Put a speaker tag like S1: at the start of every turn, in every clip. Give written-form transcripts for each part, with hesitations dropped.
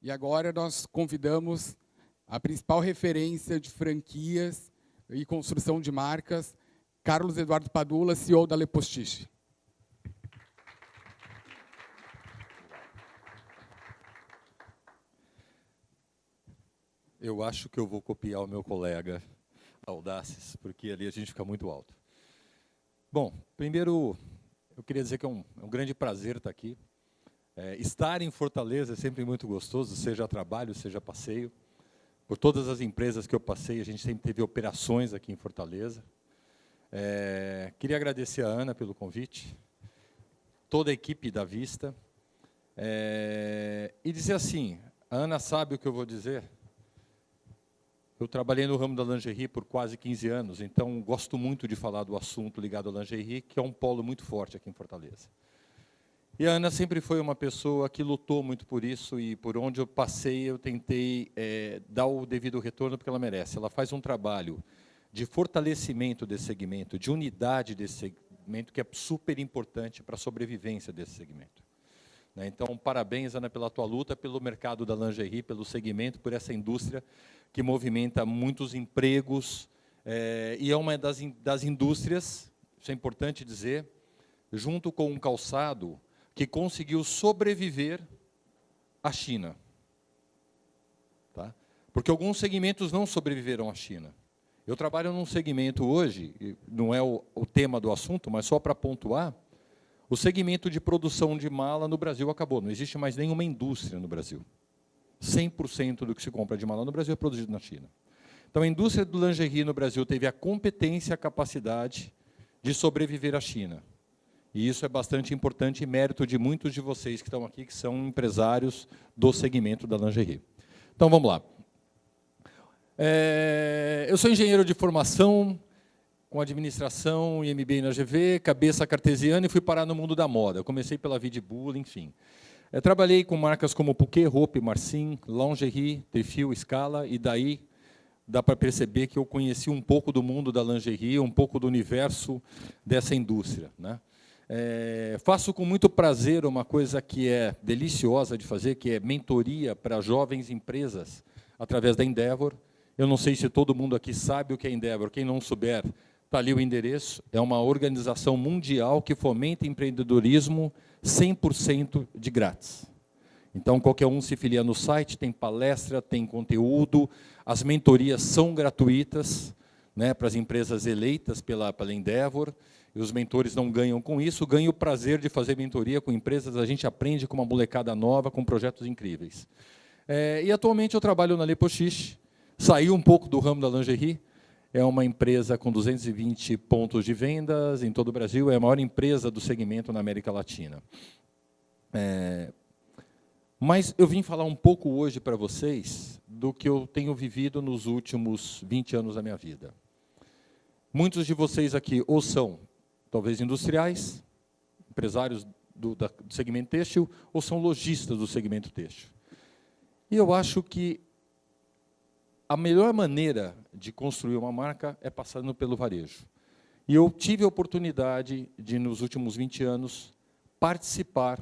S1: E agora nós convidamos a principal referência de franquias e construção de marcas, Carlos Eduardo Padula, CEO da Le Postiche.
S2: Eu acho que eu vou copiar o meu colega Audaces, porque ali a gente fica muito alto. Bom, primeiro, eu queria dizer que é um grande prazer estar aqui. Estar em Fortaleza é sempre muito gostoso, seja trabalho, seja passeio. Por todas as empresas que eu passei, a gente sempre teve operações aqui em Fortaleza. Queria agradecer a Ana pelo convite, toda a equipe da Vista, e dizer assim, a Ana sabe o que eu vou dizer. Eu trabalhei no ramo da lingerie por quase 15 anos, então gosto muito de falar do assunto ligado à lingerie, que é um polo muito forte aqui em Fortaleza. E a Ana sempre foi uma pessoa que lutou muito por isso, e por onde eu passei, eu tentei dar o devido retorno, porque ela merece. Ela faz um trabalho de fortalecimento desse segmento, de unidade desse segmento, que é super importante para a sobrevivência desse segmento. Então, parabéns, Ana, pela tua luta, pelo mercado da lingerie, pelo segmento, por essa indústria que movimenta muitos empregos, e é uma das indústrias, isso é importante dizer, junto com um calçado, que conseguiu sobreviver à China. Tá? Porque alguns segmentos não sobreviveram à China. Eu trabalho num segmento hoje, não é o tema do assunto, mas só para pontuar, o segmento de produção de mala no Brasil acabou, não existe mais nenhuma indústria no Brasil. 100% do que se compra de mala no Brasil é produzido na China. Então, a indústria do lingerie no Brasil teve a competência, a capacidade de sobreviver à China. E isso é bastante importante e mérito de muitos de vocês que estão aqui, que são empresários do segmento da lingerie. Então, vamos lá. Eu sou engenheiro de formação, com administração e MBA na GV, cabeça cartesiana, e fui parar no mundo da moda. Eu comecei pela Vidbull, enfim. Trabalhei com marcas como Puquet, Hope, Marcin, Lingerie, Trifil, Scala, e daí dá para perceber que eu conheci um pouco do mundo da lingerie, um pouco do universo dessa indústria. Faço com muito prazer uma coisa que é deliciosa de fazer, que é mentoria para jovens empresas, através da Endeavor. Eu não sei se todo mundo aqui sabe o que é Endeavor, quem não souber, está ali o endereço. É uma organização mundial que fomenta empreendedorismo 100% de grátis. Então, qualquer um se filia no site, tem palestra, tem conteúdo, as mentorias são gratuitas, para as empresas eleitas pela Endeavor, e os mentores não ganham com isso, ganham o prazer de fazer mentoria com empresas, a gente aprende com uma molecada nova, com projetos incríveis. E atualmente eu trabalho na Le Postiche, saí um pouco do ramo da lingerie, é uma empresa com 220 pontos de vendas em todo o Brasil, é a maior empresa do segmento na América Latina. Mas eu vim falar um pouco hoje para vocês do que eu tenho vivido nos últimos 20 anos da minha vida. Muitos de vocês aqui ou são, talvez, industriais, empresários do segmento têxtil, ou são lojistas do segmento têxtil. E eu acho que a melhor maneira de construir uma marca é passando pelo varejo. E eu tive a oportunidade de, nos últimos 20 anos, participar,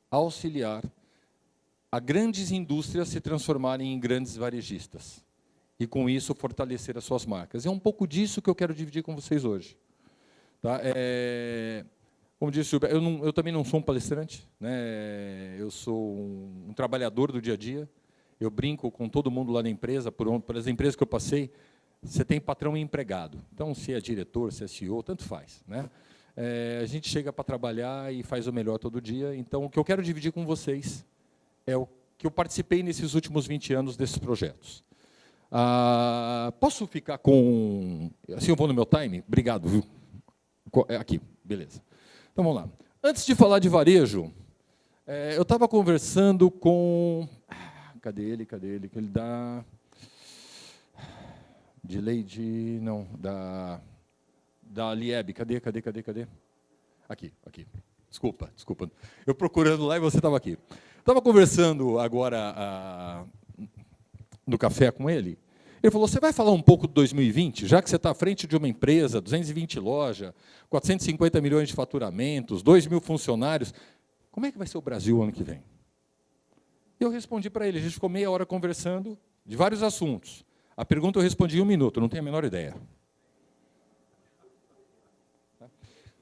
S2: auxiliar a grandes indústrias se transformarem em grandes varejistas. E, com isso, fortalecer as suas marcas. É um pouco disso que eu quero dividir com vocês hoje. Tá? Como disse o Gilberto, eu também não sou um palestrante, eu sou um trabalhador do dia a dia. Eu brinco com todo mundo lá na empresa, pelas empresas que eu passei, você tem patrão e empregado. Então, se é diretor, se é CEO, tanto faz. A gente chega para trabalhar e faz o melhor todo dia. Então, o que eu quero dividir com vocês é o que eu participei nesses últimos 20 anos desses projetos. Posso ficar com... Assim eu vou no meu time? Obrigado, viu? Aqui, beleza. Então, vamos lá. Antes de falar de varejo, eu estava conversando com... Cadê ele? Que ele dá... De Lady... Não, da Lieb. Cadê? Aqui. Desculpa. Eu procurando lá e você estava aqui. Estava conversando agora no café com ele. Ele falou, você vai falar um pouco de 2020, já que você está à frente de uma empresa, 220 lojas, 450 milhões de faturamentos, 2.000 funcionários. Como é que vai ser o Brasil ano que vem? E eu respondi para ele, a gente ficou meia hora conversando de vários assuntos. A pergunta eu respondi em 1 minuto, não tenho a menor ideia.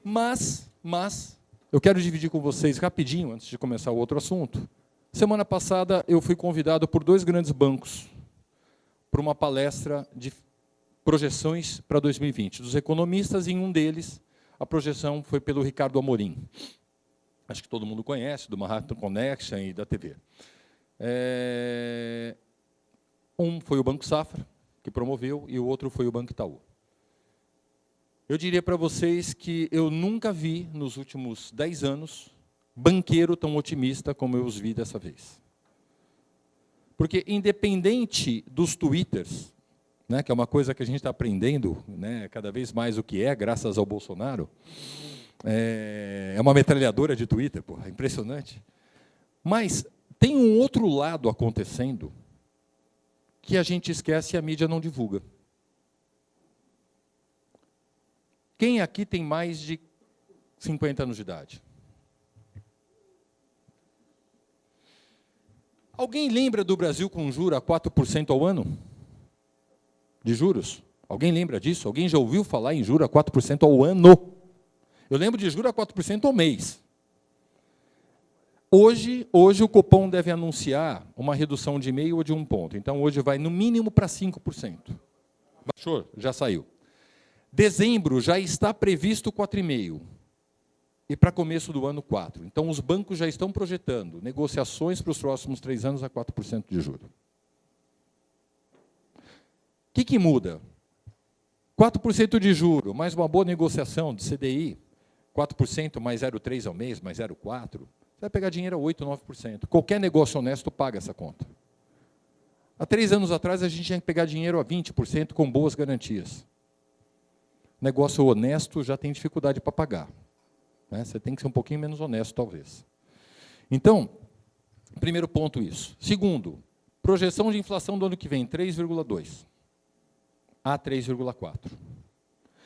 S2: Mas, eu quero dividir com vocês rapidinho, antes de começar o outro assunto. Semana passada, eu fui convidado por 2 grandes bancos para uma palestra de projeções para 2020, dos economistas, e em um deles, a projeção foi pelo Ricardo Amorim. Acho que todo mundo conhece, do Manhattan Connection e da TV. Um foi o Banco Safra, que promoveu, e o outro foi o Banco Itaú. Eu diria para vocês que eu nunca vi, nos últimos 10 anos, banqueiro tão otimista como eu os vi dessa vez. Porque, independente dos twitters, né, que é uma coisa que a gente está aprendendo, né, cada vez mais o que é, graças ao Bolsonaro, é uma metralhadora de Twitter, porra, impressionante. Mas tem um outro lado acontecendo que a gente esquece e a mídia não divulga. Quem aqui tem mais de 50 anos de idade? Alguém lembra do Brasil com juros a 4% ao ano? De juros? Alguém lembra disso? Alguém já ouviu falar em juros a 4% ao ano? Eu lembro de juros a 4% ao mês. Hoje o Copom deve anunciar uma redução de 0,5 ou de 1 ponto. Então, hoje vai no mínimo para 5%. Baixou? Já saiu. Dezembro já está previsto 4,5%. E para começo do ano, 4%. Então, os bancos já estão projetando negociações para os próximos 3 anos a 4% de juros. O que muda? 4% de juro, mais uma boa negociação de CDI, 4% mais 0,3% ao mês, mais 0,4%, você vai pegar dinheiro a 8%, 9%. Qualquer negócio honesto paga essa conta. Há 3 anos atrás, a gente tinha que pegar dinheiro a 20% com boas garantias. Negócio honesto já tem dificuldade para pagar. Né? Você tem que ser um pouquinho menos honesto, talvez. Então, primeiro ponto isso. Segundo, projeção de inflação do ano que vem, 3,2%. A 3,4%.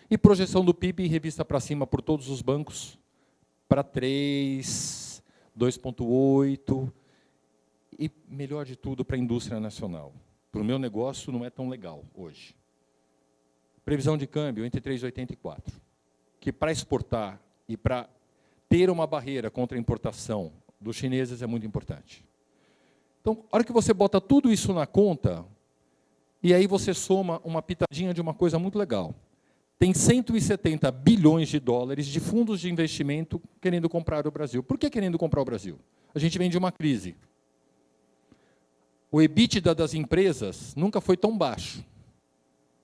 S2: E projeção do PIB revista para cima por todos os bancos para 3%, 2,8%. E, melhor de tudo, para a indústria nacional. Para o meu negócio, não é tão legal hoje. Previsão de câmbio entre 3,84. Que para exportar e para ter uma barreira contra a importação dos chineses é muito importante. Então, a hora que você bota tudo isso na conta, e aí você soma uma pitadinha de uma coisa muito legal. Tem 170 bilhões de dólares de fundos de investimento querendo comprar o Brasil. Por que querendo comprar o Brasil? A gente vem de uma crise. O EBITDA das empresas nunca foi tão baixo.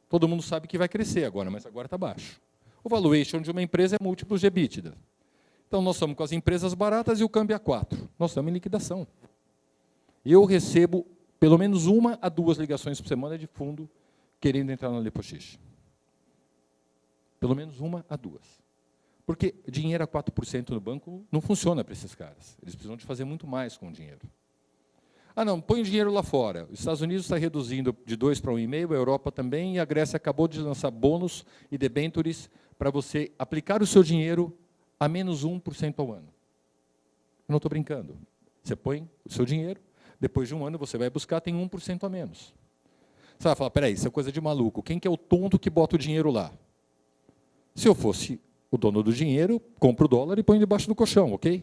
S2: Todo mundo sabe que vai crescer agora, mas agora está baixo. O valuation de uma empresa é múltiplos de EBITDA. Então, nós estamos com as empresas baratas e o câmbio a 4. Nós estamos em liquidação. Eu recebo pelo menos 1 a 2 ligações por semana de fundo querendo entrar na Lepochich. Pelo menos 1 a 2. Porque dinheiro a 4% no banco não funciona para esses caras. Eles precisam de fazer muito mais com o dinheiro. Ah, não, põe o dinheiro lá fora. Os Estados Unidos está reduzindo de 2 para 1,5, a Europa também, e a Grécia acabou de lançar bônus e debentures para você aplicar o seu dinheiro a menos 1% ao ano. Eu não estou brincando. Você põe o seu dinheiro, depois de 1 ano você vai buscar, tem 1% a menos. Você vai falar, peraí, isso é coisa de maluco. Quem que é o tonto que bota o dinheiro lá? Se eu fosse o dono do dinheiro, compro o dólar e põe debaixo do colchão, ok?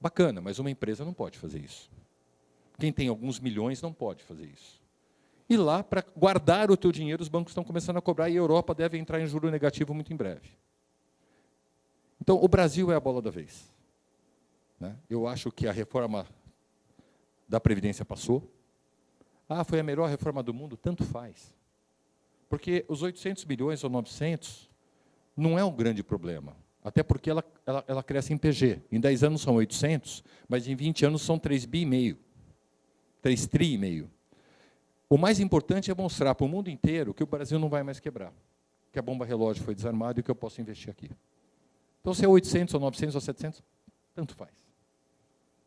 S2: Bacana, mas uma empresa não pode fazer isso. Quem tem alguns milhões não pode fazer isso. E lá, para guardar o teu dinheiro, os bancos estão começando a cobrar, e a Europa deve entrar em juro negativo muito em breve. Então, o Brasil é a bola da vez. Né? Eu acho que a reforma da Previdência passou. Ah, foi a melhor reforma do mundo? Tanto faz. Porque os 800 bilhões ou 900 não é um grande problema. Até porque ela cresce em PG. Em 10 anos são 800, mas em 20 anos são 3,5 bi. 3,5 tri. O mais importante é mostrar para o mundo inteiro que o Brasil não vai mais quebrar. Que a bomba relógio foi desarmada e que eu posso investir aqui. Então, se é 800 ou 900 ou 700, tanto faz.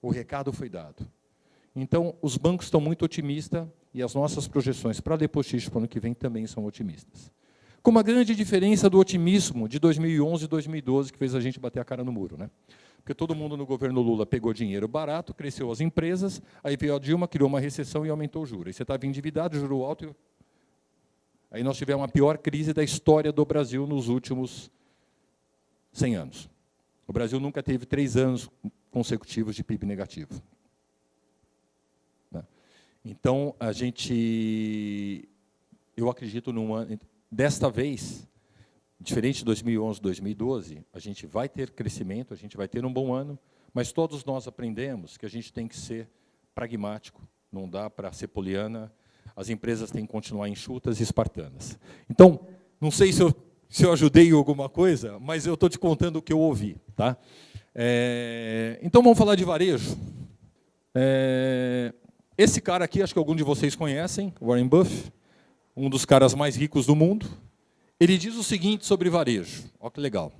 S2: O recado foi dado. Então, os bancos estão muito otimistas e as nossas projeções para a Lepochich para o ano que vem também são otimistas. Com uma grande diferença do otimismo de 2011 e 2012, que fez a gente bater a cara no muro. Né? Porque todo mundo no governo Lula pegou dinheiro barato, cresceu as empresas, aí veio a Dilma, criou uma recessão e aumentou o juro. Aí você estava endividado, juro alto. Aí nós tivemos a pior crise da história do Brasil nos últimos 100 anos. O Brasil nunca teve 3 anos consecutivos de PIB negativo. Então, eu acredito desta vez, diferente de 2011, 2012, a gente vai ter crescimento, a gente vai ter um bom ano, mas todos nós aprendemos que a gente tem que ser pragmático, não dá para ser poliana, as empresas têm que continuar enxutas e espartanas. Então, não sei se eu ajudei em alguma coisa, mas eu estou te contando o que eu ouvi. Tá? Então, vamos falar de varejo. Esse cara aqui, acho que algum de vocês conhecem, Warren Buffett, um dos caras mais ricos do mundo. Ele diz o seguinte sobre varejo. Olha que legal.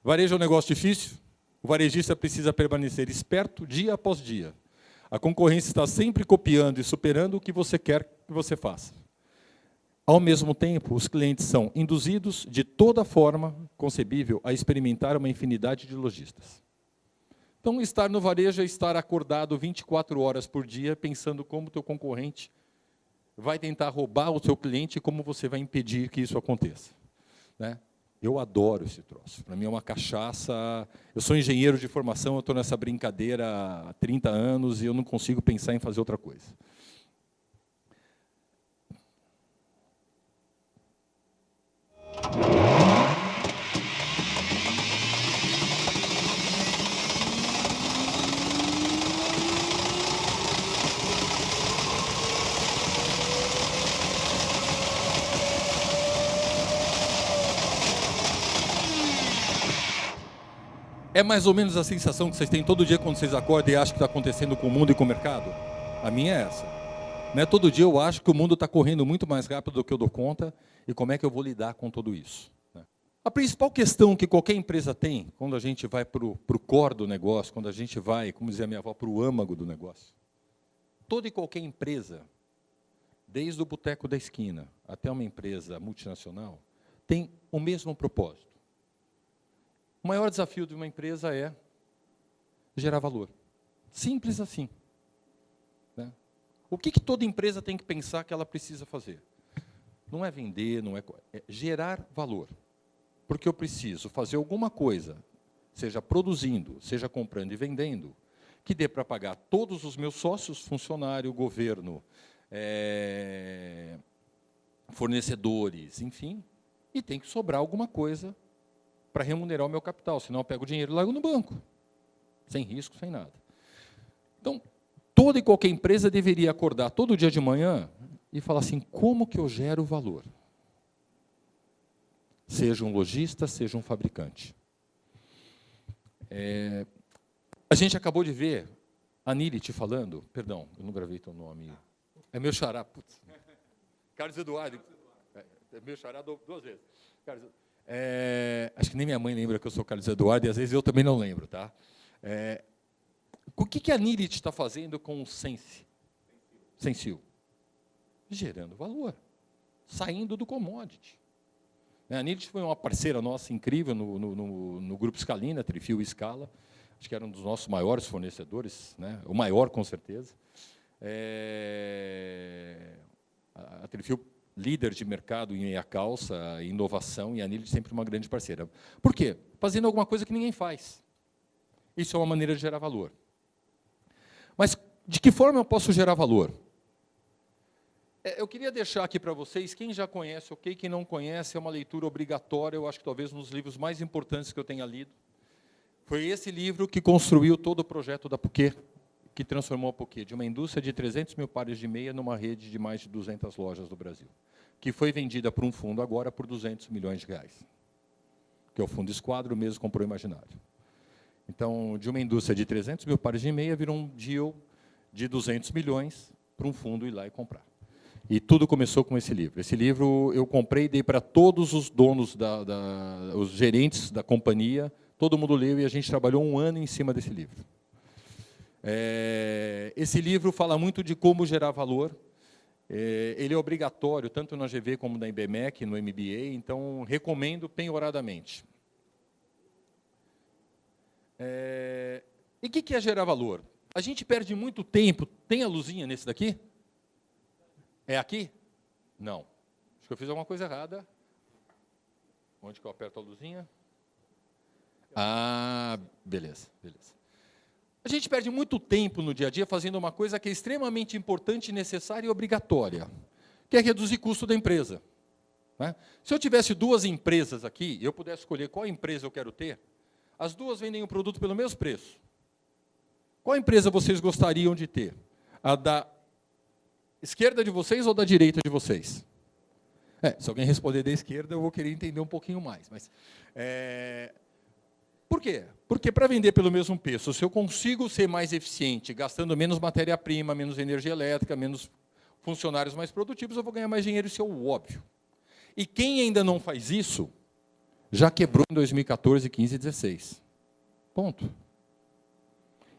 S2: Varejo é um negócio difícil. O varejista precisa permanecer esperto dia após dia. A concorrência está sempre copiando e superando o que você quer que você faça. Ao mesmo tempo, os clientes são induzidos de toda forma concebível a experimentar uma infinidade de lojistas. Então, estar no varejo é estar acordado 24 horas por dia, pensando como o teu concorrente vai tentar roubar o seu cliente e como você vai impedir que isso aconteça. Né? Eu adoro esse troço. Para mim é uma cachaça. Eu sou engenheiro de formação, eu estou nessa brincadeira há 30 anos e eu não consigo pensar em fazer outra coisa. É mais ou menos a sensação que vocês têm todo dia quando vocês acordam e acham que está acontecendo com o mundo e com o mercado? A minha é essa. Né? Todo dia eu acho que o mundo está correndo muito mais rápido do que eu dou conta e como é que eu vou lidar com tudo isso. Né? A principal questão que qualquer empresa tem, quando a gente vai para o core do negócio, quando a gente vai, como dizia minha avó, para o âmago do negócio, toda e qualquer empresa, desde o boteco da esquina até uma empresa multinacional, tem o mesmo propósito. O maior desafio de uma empresa é gerar valor. Simples assim. Né? O que toda empresa tem que pensar que ela precisa fazer? Não é vender, é gerar valor. Porque eu preciso fazer alguma coisa, seja produzindo, seja comprando e vendendo, que dê para pagar todos os meus sócios, funcionário, governo, fornecedores, enfim, e tem que sobrar alguma coisa para remunerar o meu capital, senão eu pego o dinheiro e largo no banco, sem risco, sem nada. Então, toda e qualquer empresa deveria acordar todo dia de manhã e falar assim, como que eu gero valor? Seja um lojista, seja um fabricante. A gente acabou de ver a Nilit falando, perdão, eu não gravei teu nome, é meu xará, putz. Carlos Eduardo, é meu xará 2 vezes. Carlos, acho que nem minha mãe lembra que eu sou Carlos Eduardo, e às vezes eu também não lembro. Tá? O que a Nilit está fazendo com o Sensil? Gerando valor, saindo do commodity. A Nilit foi uma parceira nossa incrível no Grupo Scalina, Trifil e Scala, acho que era um dos nossos maiores fornecedores, né? O maior com certeza. A Trifil, líder de mercado em meia calça, inovação, e a Nilit sempre uma grande parceira. Por quê? Fazendo alguma coisa que ninguém faz. Isso é uma maneira de gerar valor. Mas de que forma eu posso gerar valor? Eu queria deixar aqui para vocês, quem já conhece, ok, quem não conhece, é uma leitura obrigatória, eu acho que talvez um dos livros mais importantes que eu tenha lido. Foi esse livro que construiu todo o projeto da Puquê, que transformou a Puquê de uma indústria de 300 mil pares de meia numa rede de mais de 200 lojas do Brasil, que foi vendida por um fundo agora por 200 milhões de reais, que é o Fundo Esquadro, mesmo comprou Imaginário. Então, de uma indústria de 300 mil pares de meia, virou um deal de 200 milhões para um fundo ir lá e comprar. E tudo começou com esse livro. Esse livro eu comprei e dei para todos os donos, os gerentes da companhia, todo mundo leu e a gente trabalhou 1 ano em cima desse livro. Esse livro fala muito de como gerar valor. Ele é obrigatório, tanto na GV como na IBMEC, no MBA, então recomendo penhoradamente. E o que é gerar valor? A gente perde muito tempo. Tem a luzinha nesse daqui? É aqui? Não. Acho que eu fiz alguma coisa errada. Onde que eu aperto a luzinha? Ah, beleza, beleza. A gente perde muito tempo no dia a dia fazendo uma coisa que é extremamente importante, necessária e obrigatória, que é reduzir custo da empresa. Né? Se eu tivesse duas empresas aqui, e eu pudesse escolher qual empresa eu quero ter, as duas vendem o produto pelo mesmo preço. Qual empresa vocês gostariam de ter? A da esquerda de vocês ou da direita de vocês? Se alguém responder da esquerda, eu vou querer entender um pouquinho mais. Mas, por quê? Porque para vender pelo mesmo preço, se eu consigo ser mais eficiente, gastando menos matéria-prima, menos energia elétrica, menos funcionários mais produtivos, eu vou ganhar mais dinheiro, isso é o óbvio. E quem ainda não faz isso, já quebrou em 2014, 15 e 16. Ponto.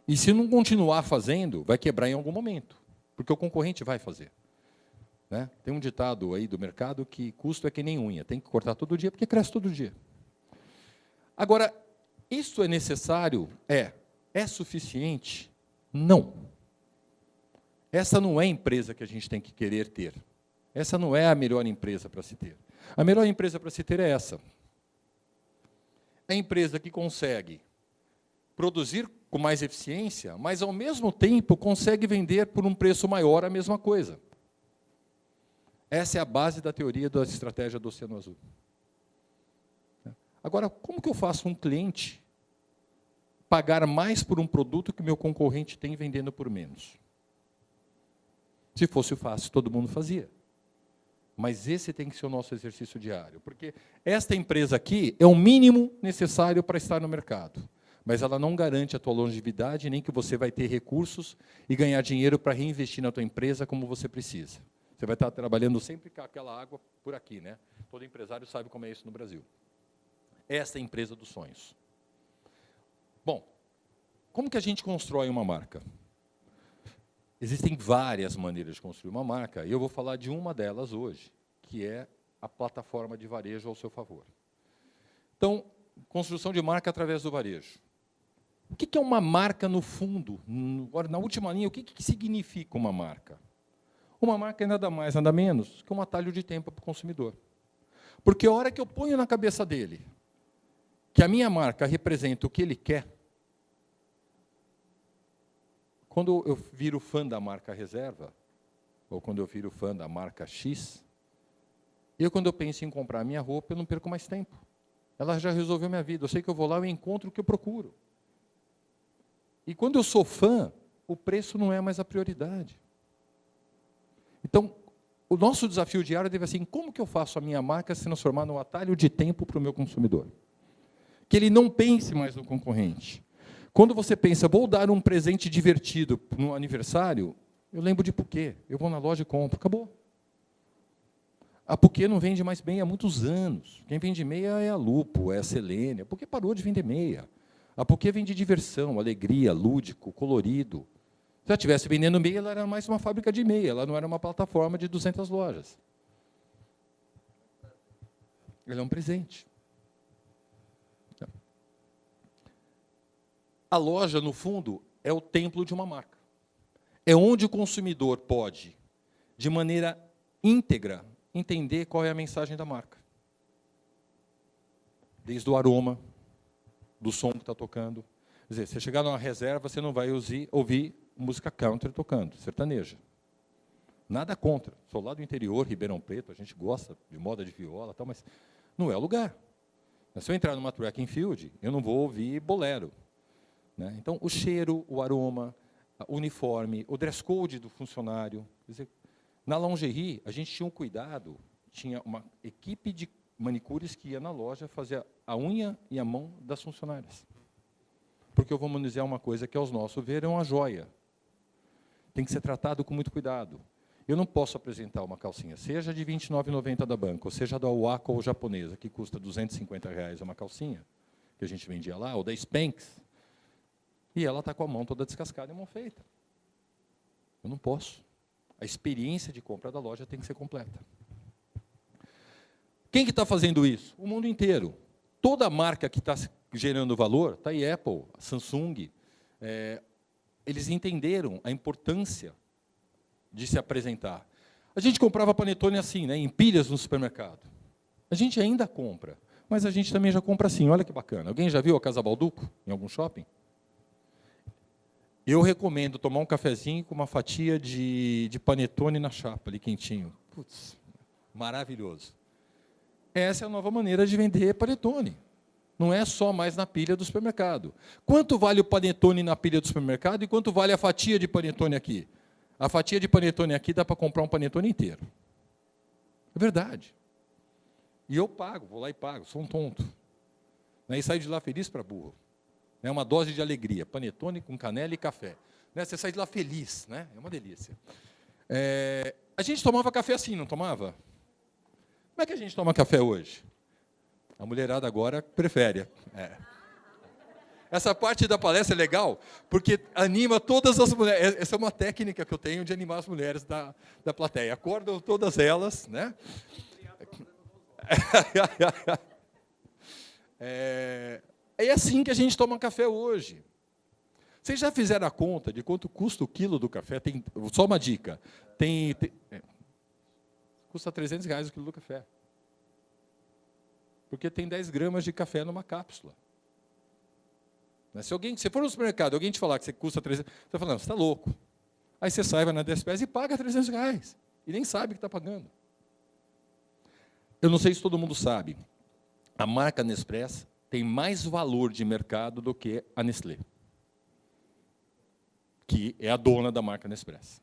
S2: E se não continuar fazendo, vai quebrar em algum momento, porque o concorrente vai fazer. Né? Tem um ditado aí do mercado que custo é que nem unha, tem que cortar todo dia, porque cresce todo dia. Agora, isso é necessário? É suficiente? Não. Essa não é a empresa que a gente tem que querer ter. Essa não é a melhor empresa para se ter. A melhor empresa para se ter é essa. É a empresa que consegue produzir com mais eficiência, mas, ao mesmo tempo, consegue vender por um preço maior a mesma coisa. Essa é a base da teoria da estratégia do Oceano Azul. Agora, como que eu faço um cliente pagar mais por um produto que o meu concorrente tem vendendo por menos? Se fosse fácil, todo mundo fazia. Mas esse tem que ser o nosso exercício diário, porque esta empresa aqui é o mínimo necessário para estar no mercado, mas ela não garante a tua longevidade, nem que você vai ter recursos e ganhar dinheiro para reinvestir na tua empresa como você precisa. Você vai estar trabalhando sempre com aquela água por aqui, né? Todo empresário sabe como é isso no Brasil. Esta é a empresa dos sonhos. Bom, como que a gente constrói uma marca? Existem várias maneiras de construir uma marca, e eu vou falar de uma delas hoje, que é a plataforma de varejo ao seu favor. Então, construção de marca através do varejo. O que é uma marca no fundo? Agora, na última linha, o que significa uma marca? Uma marca é nada mais, nada menos que um atalho de tempo para o consumidor. Porque a hora que eu ponho na cabeça dele que a minha marca representa o que ele quer, quando eu viro fã da marca Reserva, ou quando eu viro fã da marca X, quando eu penso em comprar a minha roupa, eu não perco mais tempo. Ela já resolveu minha vida. Eu sei que eu vou lá e encontro o que eu procuro. E quando eu sou fã, o preço não é mais a prioridade. Então, o nosso desafio diário deve ser assim, como que eu faço a minha marca se transformar num atalho de tempo para o meu consumidor? Que ele não pense mais no concorrente. Quando você pensa, vou dar um presente divertido no aniversário, eu lembro de Puquê. Eu vou na loja e compro. Acabou. A Puquê não vende mais meia há muitos anos. Quem vende meia é a Lupo, é a Selene. A Puquê parou de vender meia. A Puquê vende diversão, alegria, lúdico, colorido. Se ela estivesse vendendo meia, ela era mais uma fábrica de meia. Ela não era uma plataforma de 200 lojas. Ela é um presente. A loja, no fundo, é o templo de uma marca. É onde o consumidor pode, de maneira íntegra, entender qual é a mensagem da marca. Desde o aroma, do som que está tocando. Quer dizer, você chegar numa reserva, você não vai ouvir música country tocando, sertaneja. Nada contra. Sou lá do interior, Ribeirão Preto, a gente gosta de moda de viola, tal, mas não é o lugar. Se eu entrar numa track and field, eu não vou ouvir bolero. Né? Então, o cheiro, o aroma, o uniforme, o dress code do funcionário. Quer dizer, na lingerie, a gente tinha um cuidado, tinha uma equipe de manicures que ia na loja fazer a unha e a mão das funcionárias. Porque eu vou dizer uma coisa que, aos nossos ver, é uma joia. Tem que ser tratado com muito cuidado. Eu não posso apresentar uma calcinha, seja de R$ 29,90 da Banco, ou seja da Wako ou japonesa, que custa R$ 250 uma calcinha, que a gente vendia lá, ou da Spanx, e ela está com a mão toda descascada e mão feita. Eu não posso. A experiência de compra da loja tem que ser completa. Quem que está fazendo isso? O mundo inteiro. toda marca que está gerando valor, está aí Apple, Samsung, eles entenderam a importância de se apresentar. A gente comprava panetone assim, né, em pilhas no supermercado. A gente ainda compra, mas a gente também já compra assim, olha que bacana. Alguém já viu a Casa Balduco em algum shopping? Eu recomendo tomar um cafezinho com uma fatia de panetone na chapa, ali quentinho. Putz, maravilhoso. Essa é a nova maneira de vender panetone. Não é só mais na pilha do supermercado. Quanto vale o panetone na pilha do supermercado e quanto vale a fatia de panetone aqui? A fatia de panetone aqui dá para comprar um panetone inteiro. É verdade. E eu pago, vou lá e pago, sou um tonto. E saio de lá feliz para burro. É uma dose de alegria, panetone com canela e café. Você sai de lá feliz, né? É uma delícia. A gente tomava café assim, não tomava? Como é que a gente toma café hoje? A mulherada agora prefere. Essa parte da palestra é legal, porque anima todas as mulheres. Essa é uma técnica que eu tenho de animar as mulheres da plateia. Acordam todas elas, né? É assim que a gente toma café hoje. Vocês já fizeram a conta de quanto custa o quilo do café? Só uma dica. Custa R$300 o quilo do café. Porque tem 10 gramas de café numa cápsula. Se for no supermercado, alguém te falar que você custa 300, você vai falar, você está louco. Aí você sai, vai na Despesa e paga R$300. E nem sabe que está pagando. Eu não sei se todo mundo sabe. A marca Nespresso tem mais valor de mercado do que a Nestlé, que é a dona da marca Nespresso.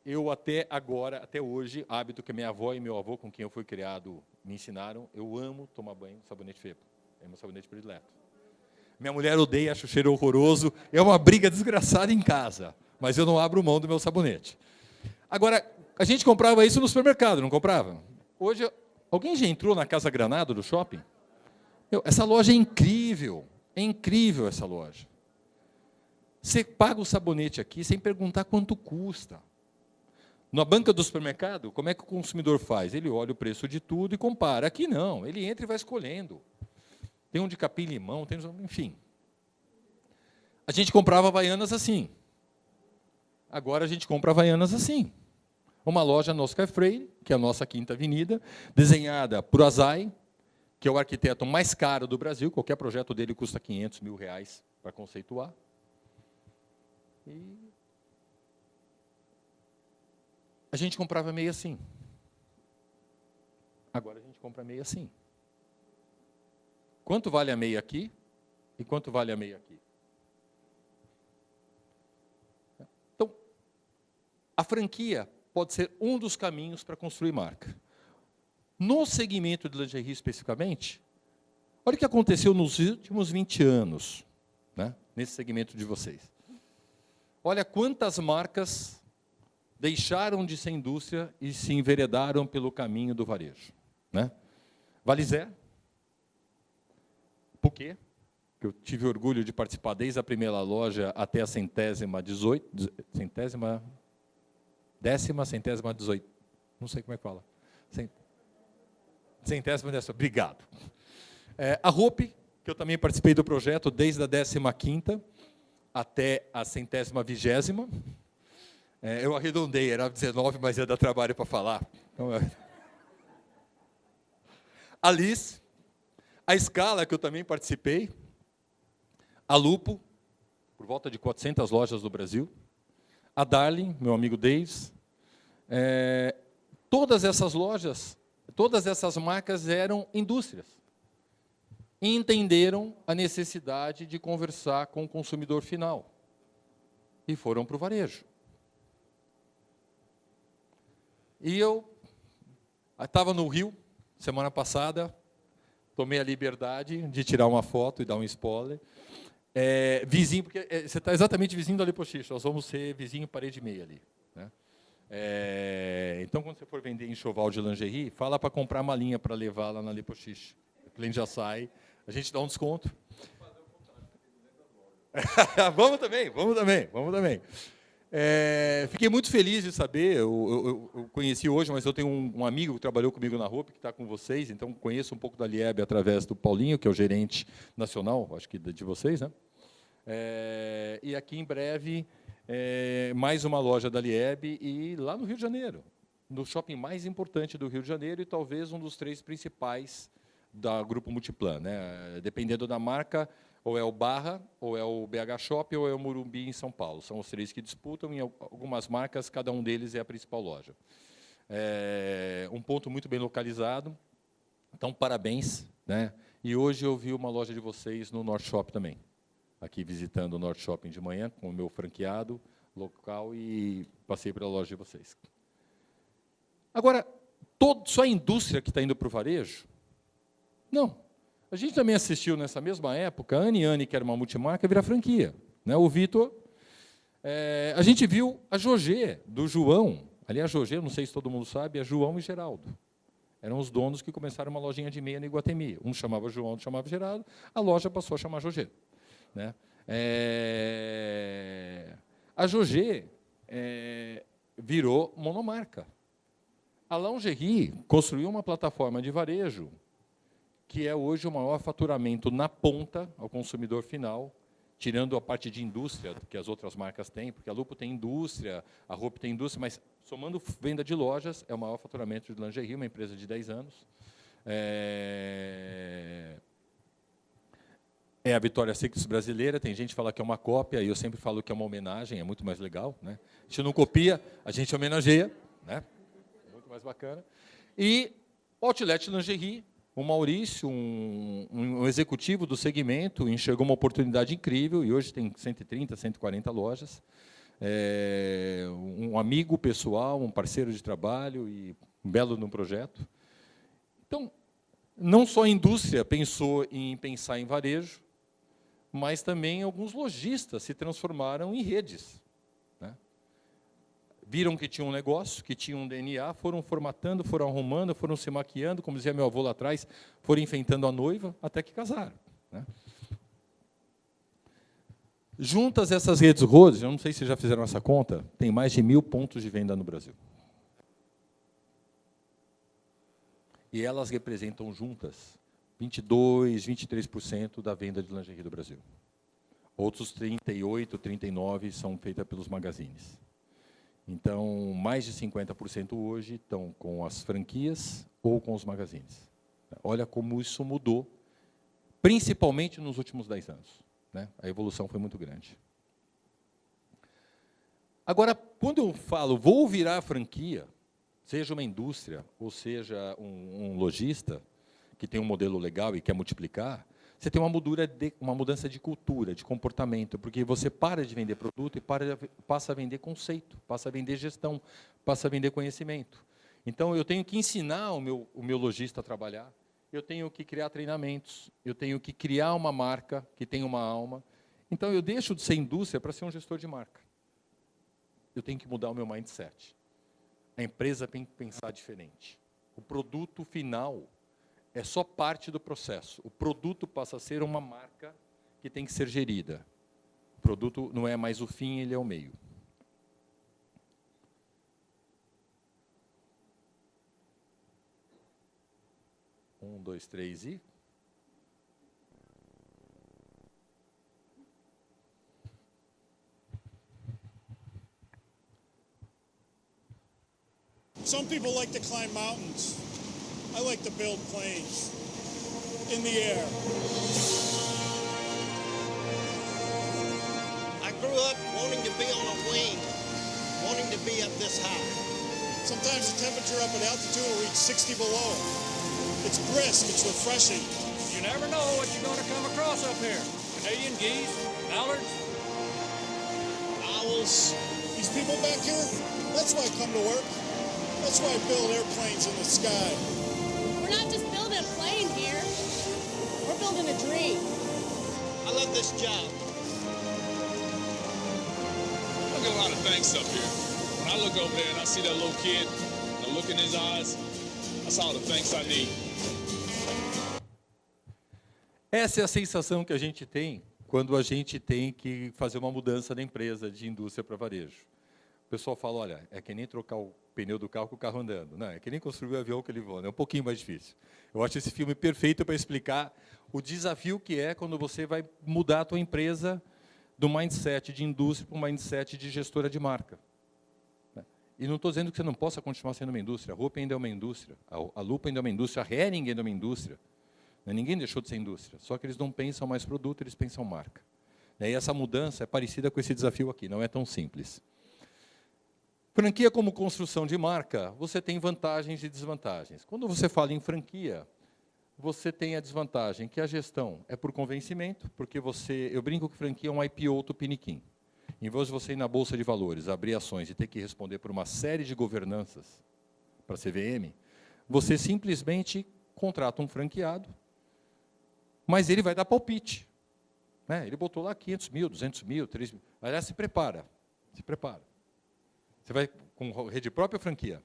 S2: Eu até hoje, hábito que minha avó e meu avô, com quem eu fui criado, me ensinaram, eu amo tomar banho com sabonete Febo. É meu sabonete predileto. Minha mulher odeia, acha o cheiro horroroso, é uma briga desgraçada em casa, mas eu não abro mão do meu sabonete. Agora, a gente comprava isso no supermercado, não comprava? Hoje, alguém já entrou na Casa Granado do shopping? Essa loja é incrível essa loja. Você paga o sabonete aqui sem perguntar quanto custa. Na banca do supermercado, como é que o consumidor faz? Ele olha o preço de tudo e compara. Aqui não, ele entra e vai escolhendo. Tem um de capim-limão, enfim. A gente comprava Havaianas assim. Agora a gente compra Havaianas assim. Uma loja no Oscar Freire, que é a nossa Quinta Avenida, desenhada por Azai, que é o arquiteto mais caro do Brasil. Qualquer projeto dele custa R$500 mil para conceituar. E a gente comprava meio assim. Agora a gente compra meia assim. Quanto vale a meia aqui e quanto vale a meia aqui? Então, a franquia pode ser um dos caminhos para construir marca. No segmento de lingerie especificamente, olha o que aconteceu nos últimos 20 anos, né, nesse segmento de vocês. Olha quantas marcas deixaram de ser indústria e se enveredaram pelo caminho do varejo. Né? Valizé, Puquê, que eu tive orgulho de participar desde a primeira loja até a centésima 18, não sei como é que fala. Centésima 10ª, obrigado. A Hope, que eu também participei do projeto desde a 15ª até a 120ª. Eu arredondei, era 19, mas ia dar trabalho para falar. Então, a Liz, a Scala, que eu também participei, a Lupo, por volta de 400 lojas do Brasil, a Darling, meu amigo Davis. Todas essas lojas, todas essas marcas eram indústrias. E entenderam a necessidade de conversar com o consumidor final. E foram para o varejo. E eu estava no Rio, semana passada, tomei a liberdade de tirar uma foto e dar um spoiler. Vizinho, porque você está exatamente vizinho da Lipochicha, nós vamos ser vizinho parede e meia ali. Né? Então, quando você for vender enxoval de lingerie, fala para comprar uma linha para levar lá na Lipochicha. O cliente já sai, a gente dá um desconto. Vamos também. Fiquei muito feliz de saber, eu conheci hoje, mas eu tenho um amigo que trabalhou comigo na Hope, que está com vocês, então conheço um pouco da Lieb através do Paulinho, que é o gerente nacional, acho que de vocês, né? E aqui em breve, mais uma loja da Lieb, e lá no Rio de Janeiro, no shopping mais importante do Rio de Janeiro e talvez um dos 3 principais da Grupo Multiplan, né? Dependendo da marca, ou é o Barra, ou é o BH Shop, ou é o Morumbi, em São Paulo. São os 3 que disputam, em algumas marcas, cada um deles é a principal loja. Um ponto muito bem localizado, então, parabéns, né? E hoje eu vi uma loja de vocês no North Shop também, aqui visitando o North Shopping de manhã, com o meu franqueado local, e passei pela loja de vocês. Agora, só a indústria que está indo para o varejo? Não. A gente também assistiu, nessa mesma época, a Anne, que era uma multimarca, virar franquia. Né? O Vitor. A gente viu a Jogê, do João. Ali a Jogê, não sei se todo mundo sabe, é João e Geraldo. Eram os donos que começaram uma lojinha de meia no Iguatemi. Um chamava João, outro chamava Geraldo. A loja passou a chamar Jogê. Né? A Jogê virou monomarca. A Lingerie construiu uma plataforma de varejo que é hoje o maior faturamento na ponta ao consumidor final, tirando a parte de indústria que as outras marcas têm, porque a Lupo tem indústria, a Hope tem indústria, mas somando venda de lojas, é o maior faturamento de lingerie, uma empresa de 10 anos. É a Victoria's Secret brasileira, tem gente que fala que é uma cópia, e eu sempre falo que é uma homenagem, é muito mais legal. Né? A gente não copia, a gente homenageia. Né? É muito mais bacana. E Outlet Lingerie, o Maurício, um executivo do segmento, enxergou uma oportunidade incrível, e hoje tem 130, 140 lojas. Um amigo pessoal, um parceiro de trabalho, e um belo no projeto. Então, não só a indústria pensou em pensar em varejo, mas também alguns lojistas se transformaram em redes. Né? Viram que tinha um negócio, que tinha um DNA, foram formatando, foram arrumando, foram se maquiando, como dizia meu avô lá atrás, foram enfeitando a noiva, até que casaram. Né? Juntas essas redes Rose, eu não sei se já fizeram essa conta, tem mais de 1.000 pontos de venda no Brasil. E elas representam juntas 22%, 23% da venda de lingerie do Brasil. Outros 38%, 39% são feitas pelos magazines. Então, mais de 50% hoje estão com as franquias ou com os magazines. Olha como isso mudou, principalmente nos últimos 10 anos. Né? A evolução foi muito grande. Agora, quando eu falo, vou virar franquia, seja uma indústria ou seja um lojista, que tem um modelo legal e quer multiplicar, você tem uma mudança de cultura, de comportamento, porque você para de vender produto e passa a vender conceito, passa a vender gestão, passa a vender conhecimento. Então, eu tenho que ensinar o meu lojista a trabalhar, eu tenho que criar treinamentos, eu tenho que criar uma marca que tem uma alma. Então, eu deixo de ser indústria para ser um gestor de marca. Eu tenho que mudar o meu mindset. A empresa tem que pensar diferente. O produto final é só parte do processo. O produto passa a ser uma marca que tem que ser gerida. O produto não é mais o fim, ele é o meio. Um, dois, três e...
S3: Some people like to climb mountains. I like to build planes in the air.
S4: I grew up wanting to be on a wing, wanting to be up this high.
S3: Sometimes the temperature up at altitude will reach 60 below. It's brisk, it's refreshing.
S5: You never know what you're going to come across up here. Canadian geese, mallards,
S3: owls. These people back here, that's why I come to work. That's why I build airplanes in the sky.
S6: We're not just building a plane here. We're building a dream.
S4: I love this job.
S7: I get a lot of thanks up here. When I look over there and I see that little kid, and I look in his eyes, that's all the thanks I need.
S2: Essa é a sensação que a gente tem quando a gente tem que fazer uma mudança da empresa de indústria para varejo. pessoal fala, olha, é que nem trocar o pneu do carro com o carro andando. Não, é que nem construir o avião que ele voa, é um pouquinho mais difícil. Eu acho esse filme perfeito para explicar o desafio que é quando você vai mudar a tua empresa do mindset de indústria para um mindset de gestora de marca. E não estou dizendo que você não possa continuar sendo uma indústria. A roupa ainda é uma indústria, a lupa ainda é uma indústria, a Hering ainda é uma indústria. Ninguém deixou de ser indústria, só que eles não pensam mais produto, eles pensam marca. E essa mudança é parecida com esse desafio aqui, não é tão simples. Franquia como construção de marca, você tem vantagens e desvantagens. Quando você fala em franquia, você tem a desvantagem que a gestão é por convencimento, porque eu brinco que franquia é um IPO tupiniquim. Em vez de você ir na Bolsa de Valores, abrir ações e ter que responder por uma série de governanças para a CVM, você simplesmente contrata um franqueado, mas ele vai dar palpite. Ele botou lá 500 mil, 200 mil, 3 mil. Aliás, se prepara. Se prepara. Você vai com rede própria ou franquia?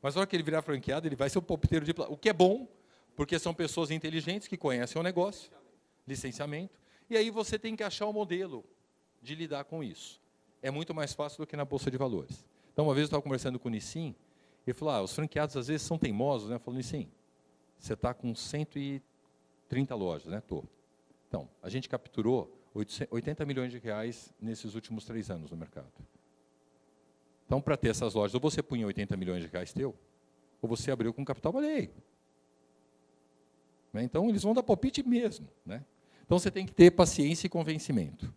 S2: Mas na hora que ele virar franqueado, ele vai ser o palpiteiro de plano. O que é bom, porque são pessoas inteligentes que conhecem o negócio, licenciamento, e aí você tem que achar o modelo de lidar com isso. É muito mais fácil do que na Bolsa de Valores. Então, uma vez eu estava conversando com o Nissim, ele falou, os franqueados às vezes são teimosos, né? Eu falei, Nissim, você está com 130 lojas, né? Tô. Então, a gente capturou 80 milhões de reais nesses últimos 3 anos no mercado. Então, para ter essas lojas, ou você punha 80 milhões de reais teu, ou você abriu com capital baleia. Então, eles vão dar palpite mesmo. Então, você tem que ter paciência e convencimento.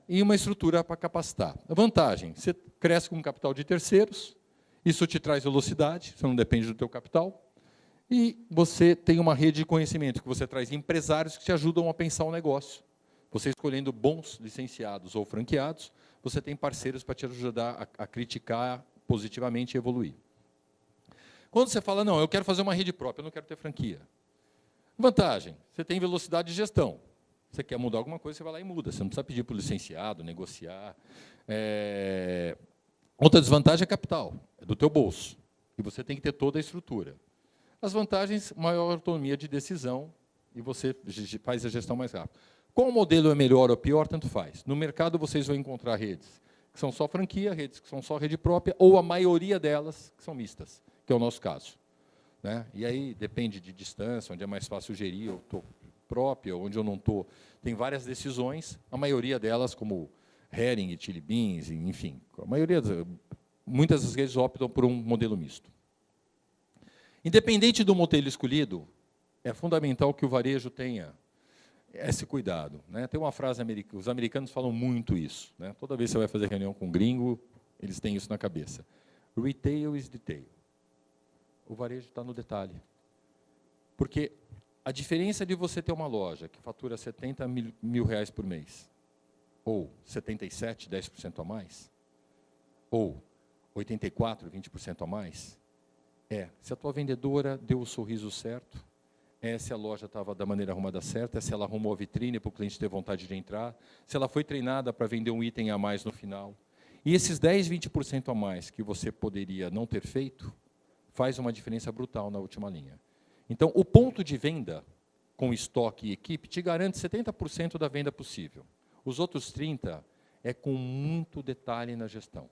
S2: E uma estrutura para capacitar. A vantagem, você cresce com capital de terceiros, isso te traz velocidade, você não depende do teu capital, e você tem uma rede de conhecimento, que você traz empresários que te ajudam a pensar o negócio. Você escolhendo bons licenciados ou franqueados, você tem parceiros para te ajudar a criticar positivamente e evoluir. Quando você fala, não, eu quero fazer uma rede própria, eu não quero ter franquia. Vantagem, você tem velocidade de gestão. Você quer mudar alguma coisa, você vai lá e muda. Você não precisa pedir para o licenciado, negociar. Outra desvantagem é capital, é do teu bolso. E você tem que ter toda a estrutura. As vantagens, maior autonomia de decisão, e você faz a gestão mais rápido. Qual modelo é melhor ou pior, tanto faz. No mercado, vocês vão encontrar redes que são só franquia, redes que são só rede própria, ou a maioria delas que são mistas, que é o nosso caso. E aí depende de distância, onde é mais fácil gerir, eu estou própria, onde eu não estou. Tem várias decisões, a maioria delas, como Hering, Chili Beans, enfim, muitas das redes optam por um modelo misto. Independente do modelo escolhido, é fundamental que o varejo tenha esse cuidado. Tem uma frase americana, os americanos falam muito isso. Toda vez que você vai fazer reunião com um gringo, eles têm isso na cabeça. Retail is detail. O varejo está no detalhe. Porque a diferença de você ter uma loja que fatura 70 mil reais por mês, ou 77, 10% a mais, ou 84, 20% a mais, se a tua vendedora deu o sorriso certo, se a loja estava da maneira arrumada certa, se ela arrumou a vitrine para o cliente ter vontade de entrar, se ela foi treinada para vender um item a mais no final. E esses 10, 20% a mais que você poderia não ter feito, faz uma diferença brutal na última linha. Então, o ponto de venda com estoque e equipe te garante 70% da venda possível. Os outros 30% é com muito detalhe na gestão.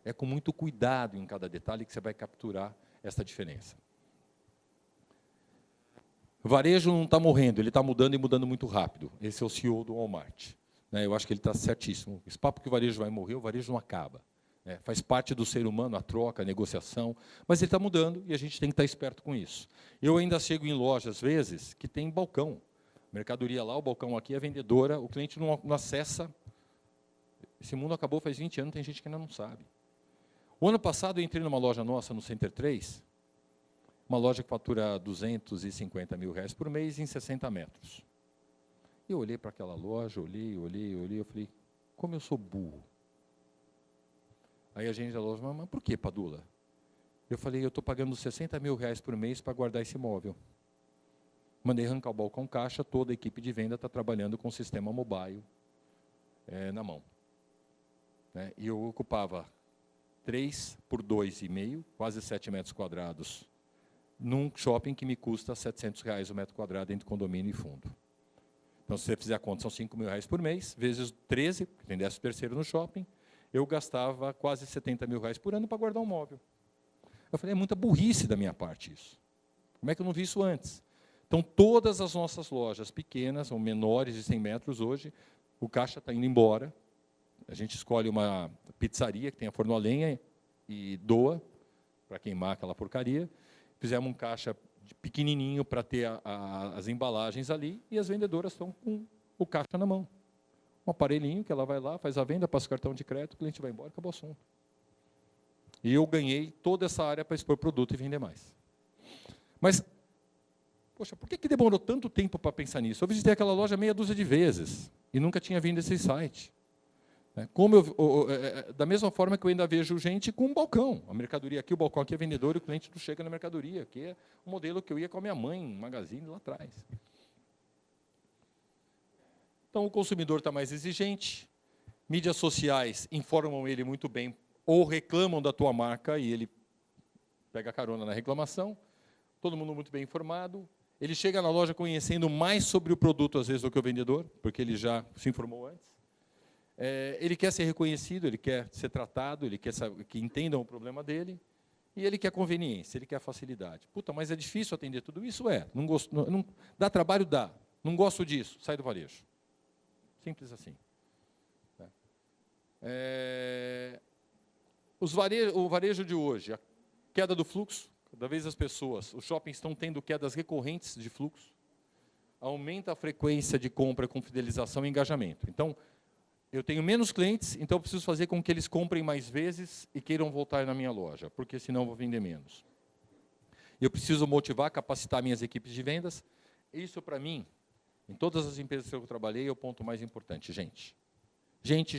S2: É com muito cuidado em cada detalhe que você vai capturar essa diferença. O varejo não está morrendo, ele está mudando e mudando muito rápido. Esse é o CEO do Walmart. Eu acho que ele está certíssimo. Esse papo que o varejo vai morrer, o varejo não acaba. Faz parte do ser humano a troca, a negociação, mas ele está mudando e a gente tem que estar esperto com isso. Eu ainda chego em lojas, às vezes, que tem balcão. Mercadoria lá, o balcão aqui, a vendedora, o cliente não acessa. Esse mundo acabou faz 20 anos, tem gente que ainda não sabe. O ano passado eu entrei numa loja nossa, no Center 3, uma loja que fatura 250 mil reais por mês em 60 metros. Eu olhei para aquela loja, olhei, eu falei, como eu sou burro. Aí a gente da loja, mas por que, Padula? Eu falei, eu estou pagando 60 mil reais por mês para guardar esse imóvel. Mandei arrancar o balcão caixa, toda a equipe de venda está trabalhando com o sistema mobile na mão. E eu ocupava 3 por 2,5, quase 7 metros quadrados, num shopping que me custa R$700 o metro quadrado entre condomínio e fundo. Então, se você fizer a conta, são R$5.000 por mês, vezes 13, que tem 13º no shopping, eu gastava quase R$70.000 por ano para guardar um móvel. Eu falei, é muita burrice da minha parte isso. Como é que eu não vi isso antes? Então, todas as nossas lojas pequenas, ou menores de 100 metros hoje, o caixa está indo embora. A gente escolhe uma pizzaria que tenha forno a lenha e doa para queimar aquela porcaria. Fizemos um caixa pequenininho para ter as embalagens ali e as vendedoras estão com o caixa na mão. Um aparelhinho que ela vai lá, faz a venda, passa o cartão de crédito, o cliente vai embora, acabou o assunto. E eu ganhei toda essa área para expor produto e vender mais. Mas, poxa, por que demorou tanto tempo para pensar nisso? Eu visitei aquela loja meia dúzia de vezes e nunca tinha vindo esse site. Da mesma forma que eu ainda vejo gente com um balcão. A mercadoria aqui, o balcão aqui é vendedor e o cliente não chega na mercadoria, que é o modelo que eu ia com a minha mãe em magazine lá atrás. Então, o consumidor está mais exigente, mídias sociais informam ele muito bem, ou reclamam da tua marca, e ele pega carona na reclamação, todo mundo muito bem informado, ele chega na loja conhecendo mais sobre o produto, às vezes, do que o vendedor, porque ele já se informou antes. Ele quer ser reconhecido, ele quer ser tratado, ele quer que entendam o problema dele, e ele quer conveniência, ele quer facilidade. Puta, mas é difícil atender tudo isso? Não gosto, não, dá trabalho? Dá. Não gosto disso? Sai do varejo. Simples assim. O varejo de hoje, a queda do fluxo, cada vez as pessoas, os shoppings estão tendo quedas recorrentes de fluxo, aumenta a frequência de compra com fidelização e engajamento. Então, eu tenho menos clientes, então eu preciso fazer com que eles comprem mais vezes e queiram voltar na minha loja, porque senão eu vou vender menos. Eu preciso motivar, capacitar minhas equipes de vendas. Isso, para mim, em todas as empresas que eu trabalhei, é o ponto mais importante. Gente. Gente.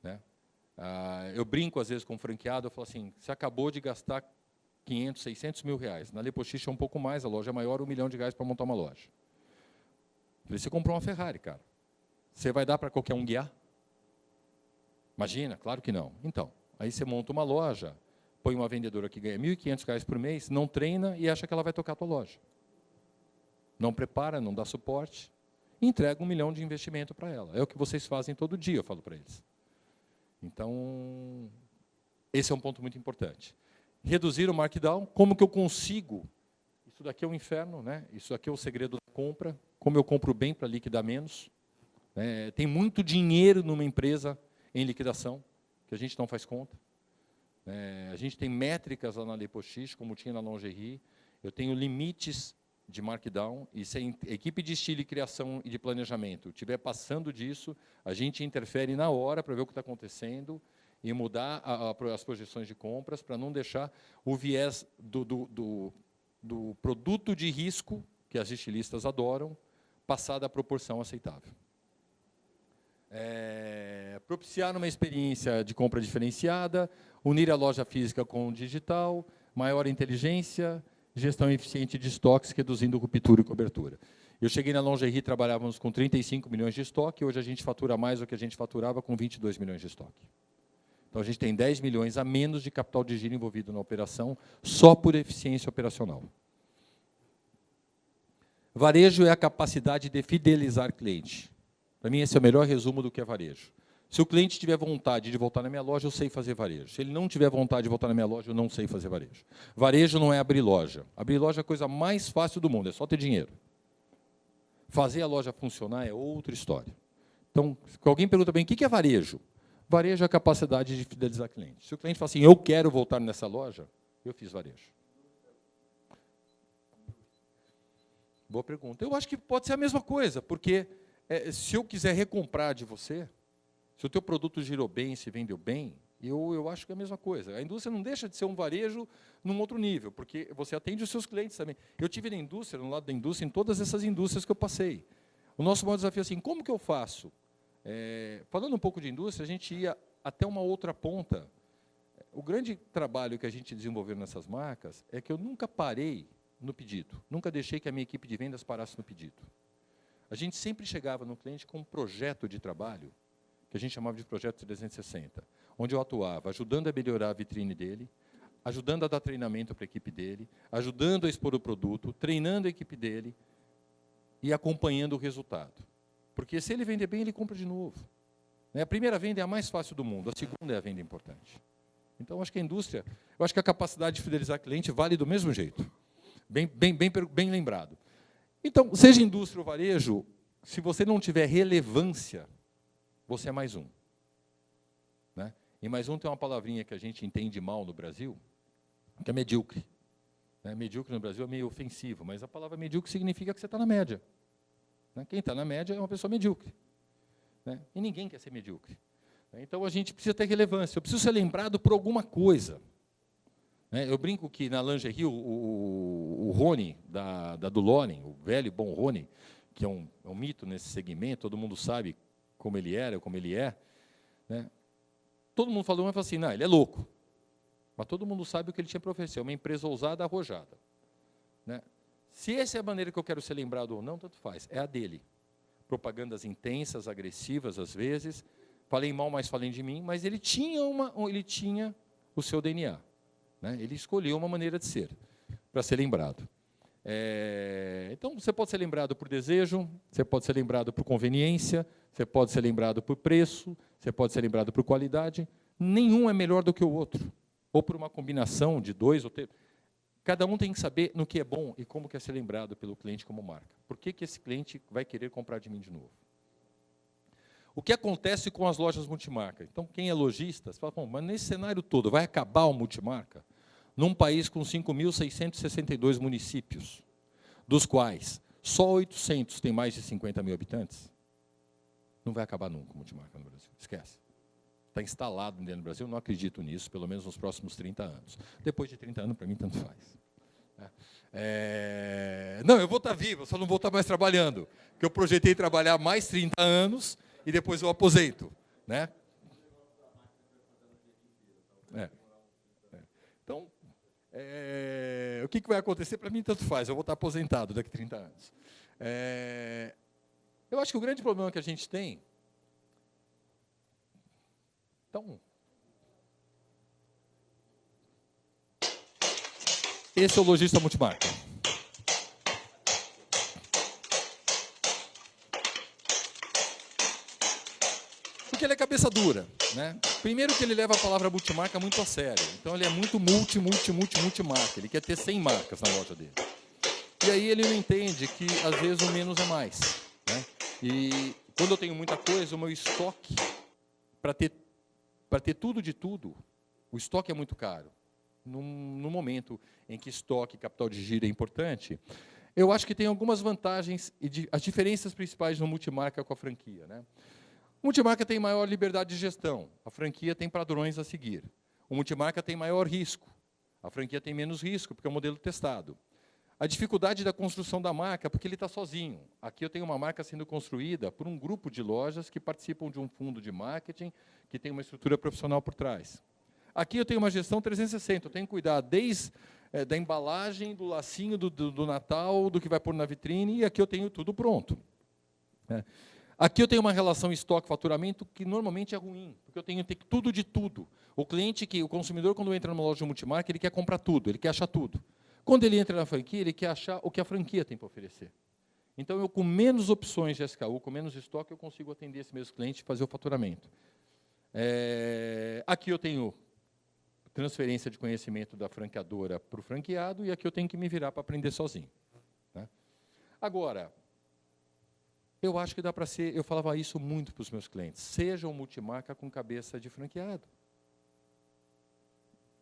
S2: Né? Eu brinco, às vezes, com um franqueado, eu falo assim, você acabou de gastar 500, 600 mil reais. Na Lepostiche é um pouco mais, a loja é maior, R$1 milhão para montar uma loja. Você comprou uma Ferrari, cara. Você vai dar para qualquer um guiar? Imagina, claro que não. Então, aí você monta uma loja, põe uma vendedora que ganha R$1.500 por mês, não treina e acha que ela vai tocar a tua loja. Não prepara, não dá suporte, e entrega R$1 milhão de investimento para ela. É o que vocês fazem todo dia, eu falo para eles. Então, esse é um ponto muito importante. Reduzir o markdown, como que eu consigo? Isso daqui é um inferno, né? Isso aqui é o segredo da compra, como eu compro bem para liquidar menos. Tem muito dinheiro numa empresa em liquidação, que a gente não faz conta. A gente tem métricas lá na Lepostiche, como tinha na Lingerie. Eu tenho limites de markdown, e se a equipe de estilo e criação e de planejamento estiver passando disso, a gente interfere na hora para ver o que está acontecendo e mudar as projeções de compras para não deixar o viés do produto de risco, que as estilistas adoram, passar da proporção aceitável. Propiciar uma experiência de compra diferenciada, unir a loja física com o digital, maior inteligência, gestão eficiente de estoques, reduzindo ruptura e cobertura. Eu cheguei na Lingerie, trabalhávamos com 35 milhões de estoque, hoje a gente fatura mais do que a gente faturava com 22 milhões de estoque. Então, a gente tem 10 milhões a menos de capital de giro envolvido na operação, só por eficiência operacional. Varejo é a capacidade de fidelizar cliente. Para mim, esse é o melhor resumo do que é varejo. Se o cliente tiver vontade de voltar na minha loja, eu sei fazer varejo. Se ele não tiver vontade de voltar na minha loja, eu não sei fazer varejo. Varejo não é abrir loja. Abrir loja é a coisa mais fácil do mundo, é só ter dinheiro. Fazer a loja funcionar é outra história. Então, se alguém pergunta bem, o que é varejo? Varejo é a capacidade de fidelizar cliente. Se o cliente fala assim, eu quero voltar nessa loja, eu fiz varejo. Boa pergunta. Eu acho que pode ser a mesma coisa, porque se eu quiser recomprar de você, se o teu produto girou bem, se vendeu bem, eu acho que é a mesma coisa. A indústria não deixa de ser um varejo num outro nível, porque você atende os seus clientes também. Eu tive na indústria, no lado da indústria, em todas essas indústrias que eu passei. O nosso maior desafio é assim, como que eu faço? Falando um pouco de indústria, a gente ia até uma outra ponta. O grande trabalho que a gente desenvolveu nessas marcas é que eu nunca parei no pedido, nunca deixei que a minha equipe de vendas parasse no pedido. A gente sempre chegava no cliente com um projeto de trabalho, que a gente chamava de projeto 360, onde eu atuava ajudando a melhorar a vitrine dele, ajudando a dar treinamento para a equipe dele, ajudando a expor o produto, treinando a equipe dele, e acompanhando o resultado. Porque se ele vender bem, ele compra de novo. A primeira venda é a mais fácil do mundo, a segunda é a venda importante. Então, acho que a indústria, eu acho que a capacidade de fidelizar cliente vale do mesmo jeito. Bem lembrado. Então, seja indústria ou varejo, se você não tiver relevância, você é mais um. Né? E mais um tem uma palavrinha que a gente entende mal no Brasil, que é medíocre. Né? Medíocre no Brasil é meio ofensivo, mas a palavra medíocre significa que você está na média. Né? Quem está na média é uma pessoa medíocre. Né? E ninguém quer ser medíocre. Então, a gente precisa ter relevância. Eu preciso ser lembrado por alguma coisa. Eu brinco que na lingerie, o Rony, da Dulone, o velho e bom Rony, que é um mito nesse segmento, todo mundo sabe como ele era, como ele é. Né? Todo mundo falou, mas falou assim, não, ele é louco. Mas todo mundo sabe o que ele tinha para oferecer, uma empresa ousada, arrojada. Né? Se essa é a maneira que eu quero ser lembrado ou não, tanto faz, é a dele. Propagandas intensas, agressivas, às vezes. Falei mal, mas falei de mim, mas ele tinha o seu DNA. Né? Ele escolheu uma maneira de ser, para ser lembrado. Então, você pode ser lembrado por desejo, você pode ser lembrado por conveniência, você pode ser lembrado por preço, você pode ser lembrado por qualidade. Nenhum é melhor do que o outro. Ou por uma combinação de dois ou três. Cada um tem que saber no que é bom e como quer ser lembrado pelo cliente como marca. Por que esse cliente vai querer comprar de mim de novo? O que acontece com as lojas multimarca? Então, quem é lojista, você fala, bom, mas nesse cenário todo, vai acabar o multimarca? Num país com 5.662 municípios, dos quais só 800 têm mais de 50 mil habitantes, não vai acabar nunca o multimarca no Brasil. Esquece. Está instalado dentro do Brasil, não acredito nisso, pelo menos nos próximos 30 anos. Depois de 30 anos, para mim, tanto faz. Não, eu vou estar vivo, só não vou estar mais trabalhando. Porque eu projetei trabalhar mais 30 anos e depois eu aposento. Né? Então, o que vai acontecer? Para mim, tanto faz, eu vou estar aposentado daqui a 30 anos. Eu acho que o grande problema que a gente tem... Então, esse é o lojista multimarca. Porque ele é cabeça dura. Né? Primeiro que ele leva a palavra multimarca muito a sério. Então, ele é muito multimarca. Ele quer ter 100 marcas na loja dele. E aí ele não entende que, às vezes, o menos é mais. Né? E quando eu tenho muita coisa, o meu estoque, para ter tudo de tudo, o estoque é muito caro. No momento em que estoque e capital de giro é importante, eu acho que tem algumas vantagens e as diferenças principais no multimarca com a franquia. Né? O multimarca tem maior liberdade de gestão, a franquia tem padrões a seguir. O multimarca tem maior risco, a franquia tem menos risco, porque é um modelo testado. A dificuldade da construção da marca, porque ele está sozinho. Aqui eu tenho uma marca sendo construída por um grupo de lojas que participam de um fundo de marketing, que tem uma estrutura profissional por trás. Aqui eu tenho uma gestão 360, eu tenho que cuidar desde da embalagem, do lacinho do Natal, do que vai pôr na vitrine, e aqui eu tenho tudo pronto. Aqui eu tenho uma relação estoque-faturamento que normalmente é ruim, porque eu tenho que ter tudo de tudo. O consumidor, quando entra numa loja multimarca, ele quer comprar tudo, ele quer achar tudo. Quando ele entra na franquia, ele quer achar o que a franquia tem para oferecer. Então, eu com menos opções de SKU, com menos estoque, eu consigo atender esse mesmo cliente e fazer o faturamento. Aqui eu tenho transferência de conhecimento da franqueadora para o franqueado, e aqui eu tenho que me virar para aprender sozinho. Né? Agora, eu acho que dá para ser, eu falava isso muito para os meus clientes, seja um multimarca com cabeça de franqueado.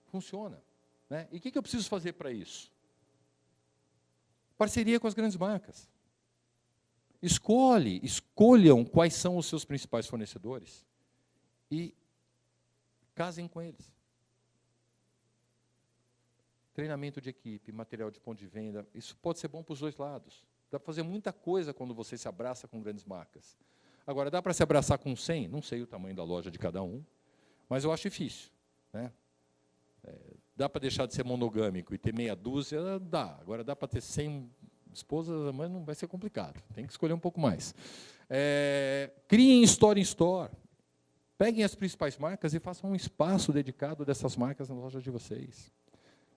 S2: Funciona. Né? E o que eu preciso fazer para isso? Parceria com as grandes marcas. Escolham quais são os seus principais fornecedores e casem com eles. Treinamento de equipe, material de ponto de venda, isso pode ser bom para os dois lados. Dá para fazer muita coisa quando você se abraça com grandes marcas. Agora, dá para se abraçar com 100? Não sei o tamanho da loja de cada um, mas eu acho difícil. Né? Dá para deixar de ser monogâmico e ter meia dúzia? Dá. Agora, dá para ter 100 esposas, mas não vai ser complicado. Tem que escolher um pouco mais. Criem store em store. Peguem as principais marcas e façam um espaço dedicado dessas marcas na loja de vocês.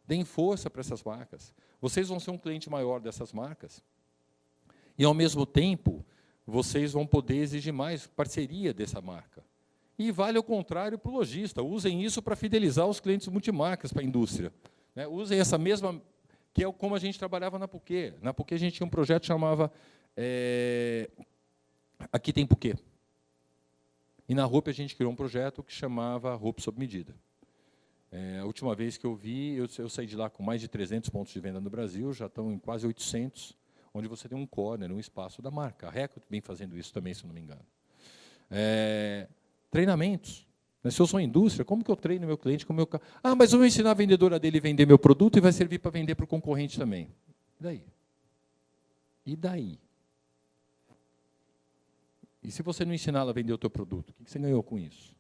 S2: Deem força para essas marcas. Vocês vão ser um cliente maior dessas marcas. E, ao mesmo tempo, vocês vão poder exigir mais parceria dessa marca. E vale ao contrário para o lojista. Usem isso para fidelizar os clientes multimarcas para a indústria. Né? Usem essa mesma... que é como a gente trabalhava na Puquê. Na Puquê a gente tinha um projeto que chamava Aqui Tem Puquê. E na Hope a gente criou um projeto que chamava Hope Sob Medida. A última vez que eu vi, eu saí de lá com mais de 300 pontos de venda no Brasil, já estão em quase 800, onde você tem um corner, um espaço da marca. A Record vem fazendo isso também, se não me engano. Treinamentos. Se eu sou indústria, como que eu treino meu cliente com o meu carro? Ah, mas eu vou ensinar a vendedora dele a vender meu produto e vai servir para vender para o concorrente também. E daí? E daí? E se você não ensinar ela a vender o teu produto, o que você ganhou com isso?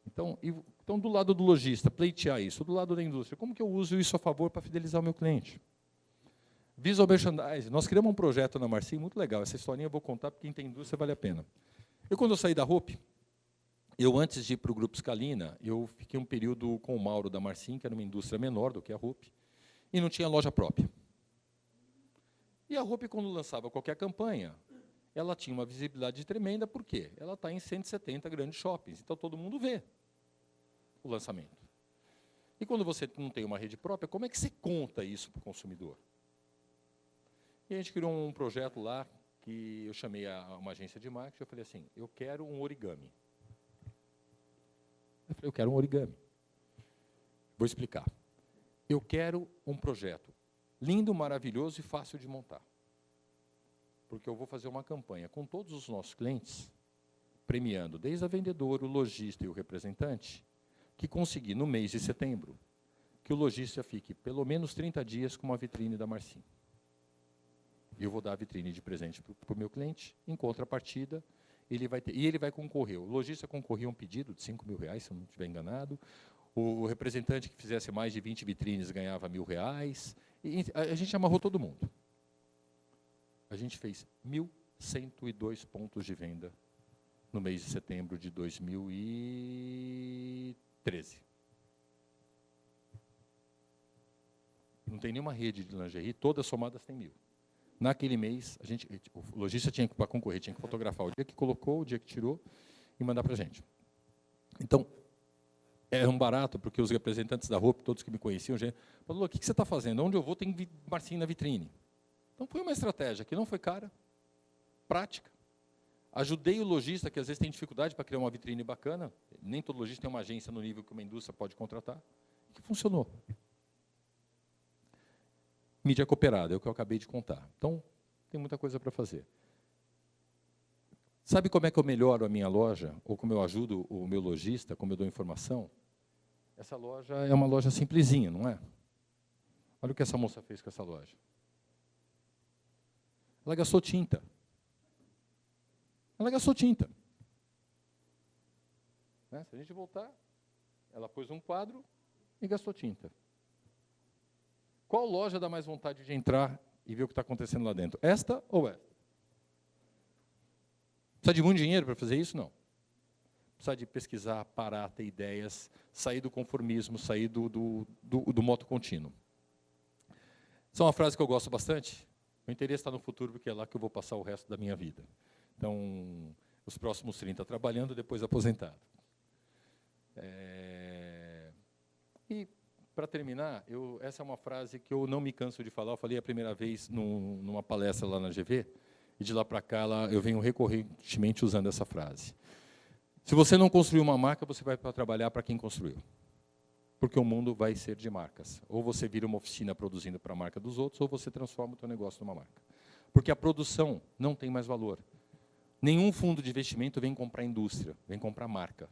S2: Então, do lado do lojista, pleitear isso. Do lado da indústria, como que eu uso isso a favor para fidelizar o meu cliente? Visual Merchandising. Nós criamos um projeto na Marsim muito legal. Essa historinha eu vou contar, porque quem tem indústria vale a pena. Quando eu saí da Hope, antes de ir para o Grupo Scalina, eu fiquei um período com o Mauro da Marsim, que era uma indústria menor do que a Hope, e não tinha loja própria. E a Hope, quando lançava qualquer campanha, ela tinha uma visibilidade tremenda, por quê? Ela está em 170 grandes shoppings, então todo mundo vê o lançamento. E quando você não tem uma rede própria, como é que você conta isso para o consumidor? E a gente criou um projeto lá, que eu chamei uma agência de marketing, eu falei assim, eu quero um origami. Eu quero um origami. Vou explicar. Eu quero um projeto lindo, maravilhoso e fácil de montar. Porque eu vou fazer uma campanha com todos os nossos clientes, premiando desde a vendedora, o lojista e o representante, que conseguir, no mês de setembro, que o lojista fique pelo menos 30 dias com uma vitrine da Marsim. E eu vou dar a vitrine de presente para o meu cliente, em contrapartida, ele vai concorrer. O lojista concorria a um pedido de R$5.000, se eu não estiver enganado. O representante que fizesse mais de 20 vitrines ganhava R$1.000. E a gente amarrou todo mundo. A gente fez 1.102 pontos de venda no mês de setembro de 2013. Não tem nenhuma rede de lingerie, todas somadas tem 1.000. Naquele mês, o lojista tinha que, para concorrer, tinha que fotografar o dia que colocou, o dia que tirou e mandar para a gente. Então, era um barato, porque os representantes da Hope, todos que me conheciam, falaram, o que você está fazendo? Onde eu vou tem Marsim na vitrine. Então, foi uma estratégia que não foi cara, prática. Ajudei o lojista, que às vezes tem dificuldade para criar uma vitrine bacana, nem todo lojista tem uma agência no nível que uma indústria pode contratar, que funcionou. Mídia cooperada, é o que eu acabei de contar. Então, tem muita coisa para fazer. Sabe como é que eu melhoro a minha loja? Ou como eu ajudo o meu lojista, como eu dou informação? Essa loja é uma loja simplesinha, não é? Olha o que essa moça fez com essa loja. Ela gastou tinta. Ela gastou tinta. Né? Se a gente voltar, ela pôs um quadro e gastou tinta. Qual loja dá mais vontade de entrar e ver o que está acontecendo lá dentro? Esta ou esta? Precisa de muito dinheiro para fazer isso? Não. Precisa de pesquisar, parar, ter ideias, sair do conformismo, sair do moto contínuo. Essa é uma frase que eu gosto bastante. O interesse está no futuro, porque é lá que eu vou passar o resto da minha vida. Então, os próximos 30 trabalhando, depois aposentado. E, para terminar, essa é uma frase que eu não me canso de falar. Eu falei a primeira vez numa palestra lá na GV, e de lá para cá eu venho recorrentemente usando essa frase. Se você não construir uma marca, você vai trabalhar para quem construiu. Porque o mundo vai ser de marcas. Ou você vira uma oficina produzindo para a marca dos outros, ou você transforma o seu negócio numa marca. Porque a produção não tem mais valor. Nenhum fundo de investimento vem comprar indústria, vem comprar marca.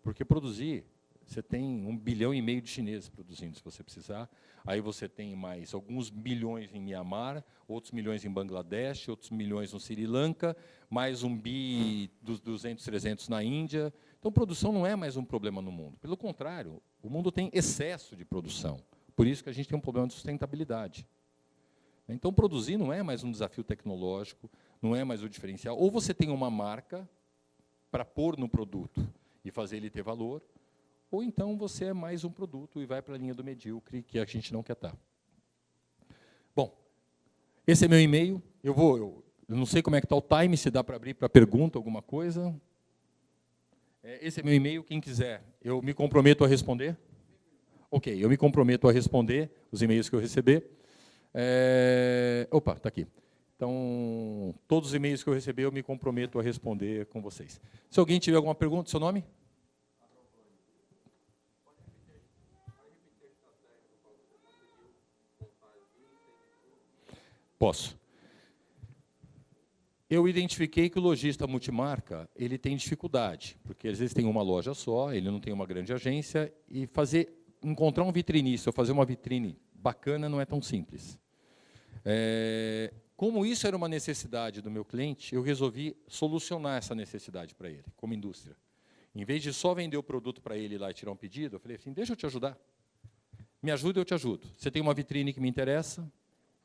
S2: Porque produzir, você tem 1,5 bilhão de chineses produzindo, se você precisar. Aí você tem mais alguns milhões em Mianmar, outros milhões em Bangladesh, outros milhões no Sri Lanka, mais 1 bi dos 200, 300 na Índia. Então, produção não é mais um problema no mundo. Pelo contrário, o mundo tem excesso de produção. Por isso que a gente tem um problema de sustentabilidade. Então, produzir não é mais um desafio tecnológico, não é mais o diferencial. Ou você tem uma marca para pôr no produto e fazer ele ter valor, ou então você é mais um produto e vai para a linha do medíocre, que a gente não quer estar. Bom, Esse é meu e-mail. Eu não sei como é que está o time, se dá para abrir para pergunta, alguma coisa. Esse é meu e-mail, quem quiser. Eu me comprometo a responder. Ok, eu me comprometo a responder os e-mails que eu receber. Opa, está aqui. Então, todos os e-mails que eu receber, eu me comprometo a responder com vocês. Se alguém tiver alguma pergunta, seu nome? Posso. Eu identifiquei que o lojista multimarca ele tem dificuldade, porque às vezes tem uma loja só, ele não tem uma grande agência, e encontrar um vitrinista ou fazer uma vitrine bacana não é tão simples. Como isso era uma necessidade do meu cliente, eu resolvi solucionar essa necessidade para ele, como indústria. Em vez de só vender o produto para ele lá e tirar um pedido, eu falei assim, deixa eu te ajudar. Me ajuda, eu te ajudo. Você tem uma vitrine que me interessa,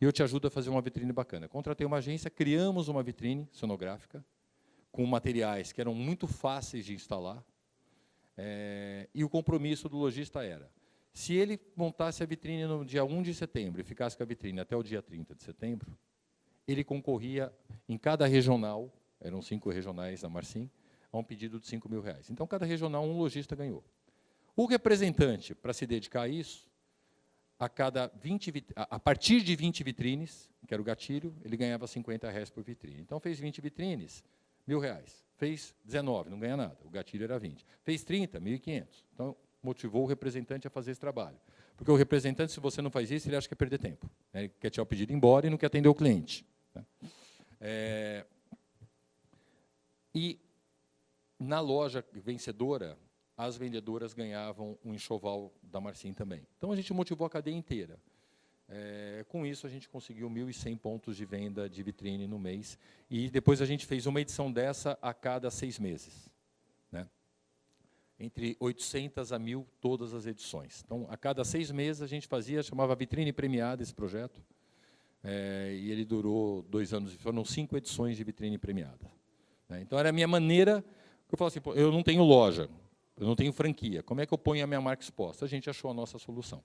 S2: e eu te ajudo a fazer uma vitrine bacana. Contratei uma agência, criamos uma vitrine cenográfica, com materiais que eram muito fáceis de instalar, e o compromisso do lojista era, se ele montasse a vitrine no dia 1 de setembro e ficasse com a vitrine até o dia 30 de setembro, ele concorria em cada regional, eram 5 regionais da Marsim, a um pedido de R$5.000. Então, cada regional, um lojista ganhou. O representante, para se dedicar a isso, a partir de 20 vitrines, que era o gatilho, ele ganhava R$50 por vitrine. Então, fez 20 vitrines, R$1.000. Fez 19, não ganha nada, o gatilho era 20. Fez 30, R$1.500. Então, motivou o representante a fazer esse trabalho. Porque o representante, se você não faz isso, ele acha que é perder tempo. Ele quer tirar o pedido embora e não quer atender o cliente. E, na loja vencedora, as vendedoras ganhavam um enxoval da Marsim também. Então, a gente motivou a cadeia inteira. Com isso, a gente conseguiu 1.100 pontos de venda de vitrine no mês. E depois a gente fez uma edição dessa a cada 6 meses. Né? Entre 800 a 1.000, todas as edições. Então, a cada 6 meses, a gente chamava Vitrine Premiada esse projeto. E ele durou 2 anos. Foram 5 edições de Vitrine Premiada. Então, era a minha maneira. Eu falava assim, eu não tenho loja. Eu não tenho franquia. Como é que eu ponho a minha marca exposta? A gente achou a nossa solução.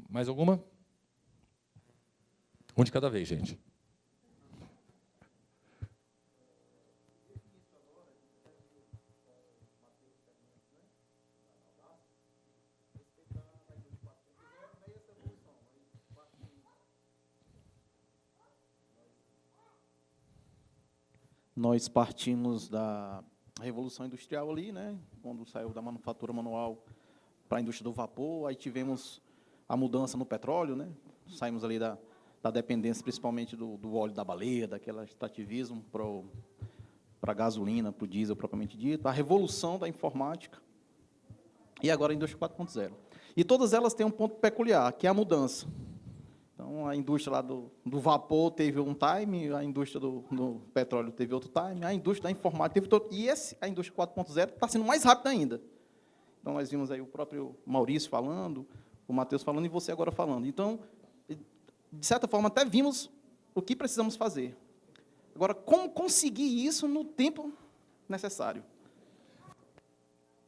S2: Mais alguma? Um de cada vez, gente.
S8: Nós partimos da Revolução Industrial ali, né, quando saiu da manufatura manual para a indústria do vapor, aí tivemos a mudança no petróleo, né, saímos ali da dependência, principalmente do óleo da baleia, daquele extrativismo para a gasolina, para o diesel propriamente dito, a revolução da informática, e agora a indústria 4.0. E todas elas têm um ponto peculiar, que é a mudança. Então, a indústria lá do vapor teve um time, a indústria do petróleo teve outro time, a indústria da informática teve outro, e a indústria 4.0 está sendo mais rápida ainda. Então, nós vimos aí o próprio Maurício falando, o Matheus falando e você agora falando. Então, de certa forma, até vimos o que precisamos fazer. Agora, como conseguir isso no tempo necessário?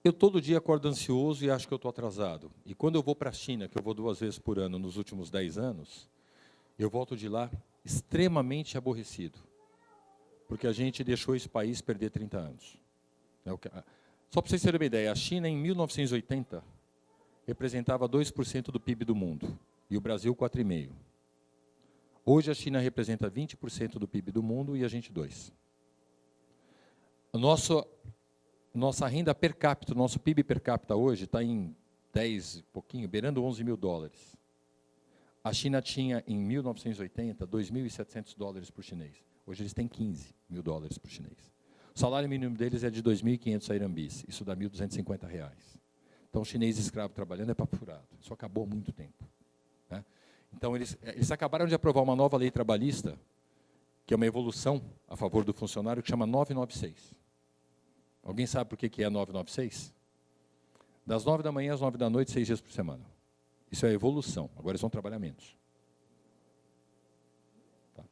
S2: Eu todo dia acordo ansioso e acho que eu estou atrasado. E quando eu vou para a China, que eu vou 2 vezes por ano nos últimos 10 anos, eu volto de lá extremamente aborrecido. Porque a gente deixou esse país perder 30 anos. Só para vocês terem uma ideia, a China, em 1980, representava 2% do PIB do mundo. E o Brasil, 4,5%. Hoje, a China representa 20% do PIB do mundo e a gente 2%. Nossa renda per capita, nosso PIB per capita hoje está em 10 e pouquinho, beirando $11.000. A China tinha, em 1980, $2.700 por chinês. Hoje eles têm $15.000 por chinês. O salário mínimo deles é de 2.500 airambis, isso dá R$1.250. Então, o chinês escravo trabalhando é papo furado. Isso acabou há muito tempo. Né? Então, eles acabaram de aprovar uma nova lei trabalhista, que é uma evolução a favor do funcionário, que chama 996. Alguém sabe por que é 996? Das 9 da manhã às 9 da noite, 6 dias por semana. Isso é evolução. Agora eles vão trabalhar menos. Tá.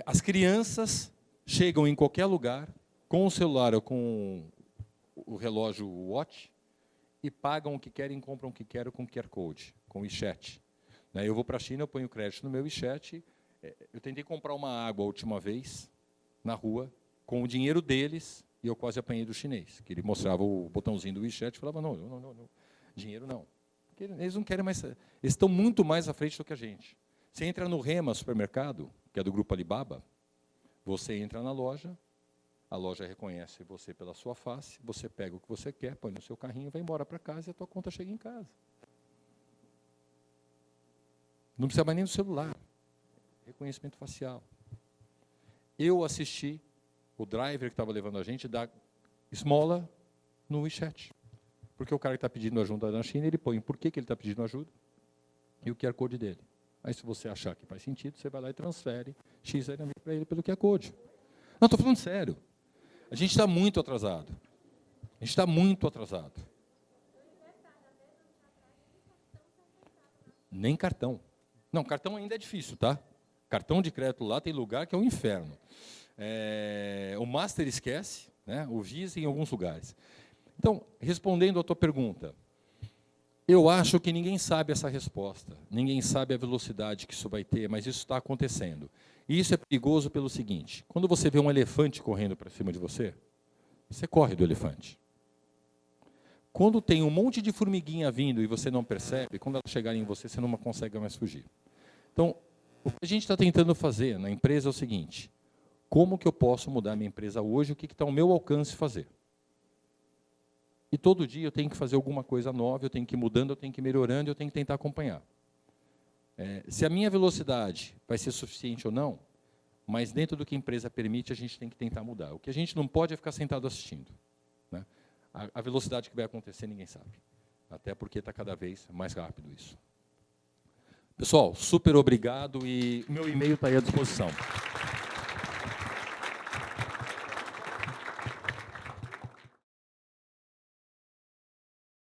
S2: As crianças chegam em qualquer lugar, com o celular ou com o relógio Watch, e pagam o que querem, compram o que querem com QR Code, com WeChat. Né? Eu vou para a China, eu ponho crédito no meu WeChat. Eu tentei comprar uma água a última vez, na rua, com o dinheiro deles, e eu quase apanhei do chinês, que ele mostrava o botãozinho do WeChat e falava, não, dinheiro não. Porque eles não querem mais... Eles estão muito mais à frente do que a gente. Você entra no Rema Supermercado, que é do Grupo Alibaba, você entra na loja, a loja reconhece você pela sua face, você pega o que você quer, põe no seu carrinho, vai embora para casa e a tua conta chega em casa. Não precisa mais nem do celular. Reconhecimento facial. Eu assisti o driver que estava levando a gente dar esmola no WeChat. Porque o cara que está pedindo ajuda na China, ele põe por que ele está pedindo ajuda e o QR Code dele. Aí, se você achar que faz sentido, você vai lá e transfere X para ele pelo QR Code. Não, estou falando sério. A gente está muito atrasado. A gente está muito atrasado. Nem cartão. Não, cartão ainda é difícil, tá? Cartão de crédito lá tem lugar que é um inferno. O Master esquece, né? O Visa em alguns lugares. Então, respondendo à tua pergunta, eu acho que ninguém sabe essa resposta. Ninguém sabe a velocidade que isso vai ter, mas isso está acontecendo. E isso é perigoso pelo seguinte, quando você vê um elefante correndo para cima de você, você corre do elefante. Quando tem um monte de formiguinha vindo e você não percebe, quando elas chegarem em você, você não consegue mais fugir. Então, o que a gente está tentando fazer na empresa é o seguinte, como que eu posso mudar a minha empresa hoje, o que está ao meu alcance fazer? E todo dia eu tenho que fazer alguma coisa nova, eu tenho que ir mudando, eu tenho que ir melhorando, eu tenho que tentar acompanhar. Se a minha velocidade vai ser suficiente ou não, mas dentro do que a empresa permite, a gente tem que tentar mudar. O que a gente não pode é ficar sentado assistindo. Né? A velocidade que vai acontecer, ninguém sabe. Até porque está cada vez mais rápido isso. Pessoal, super obrigado e meu e-mail está aí à disposição.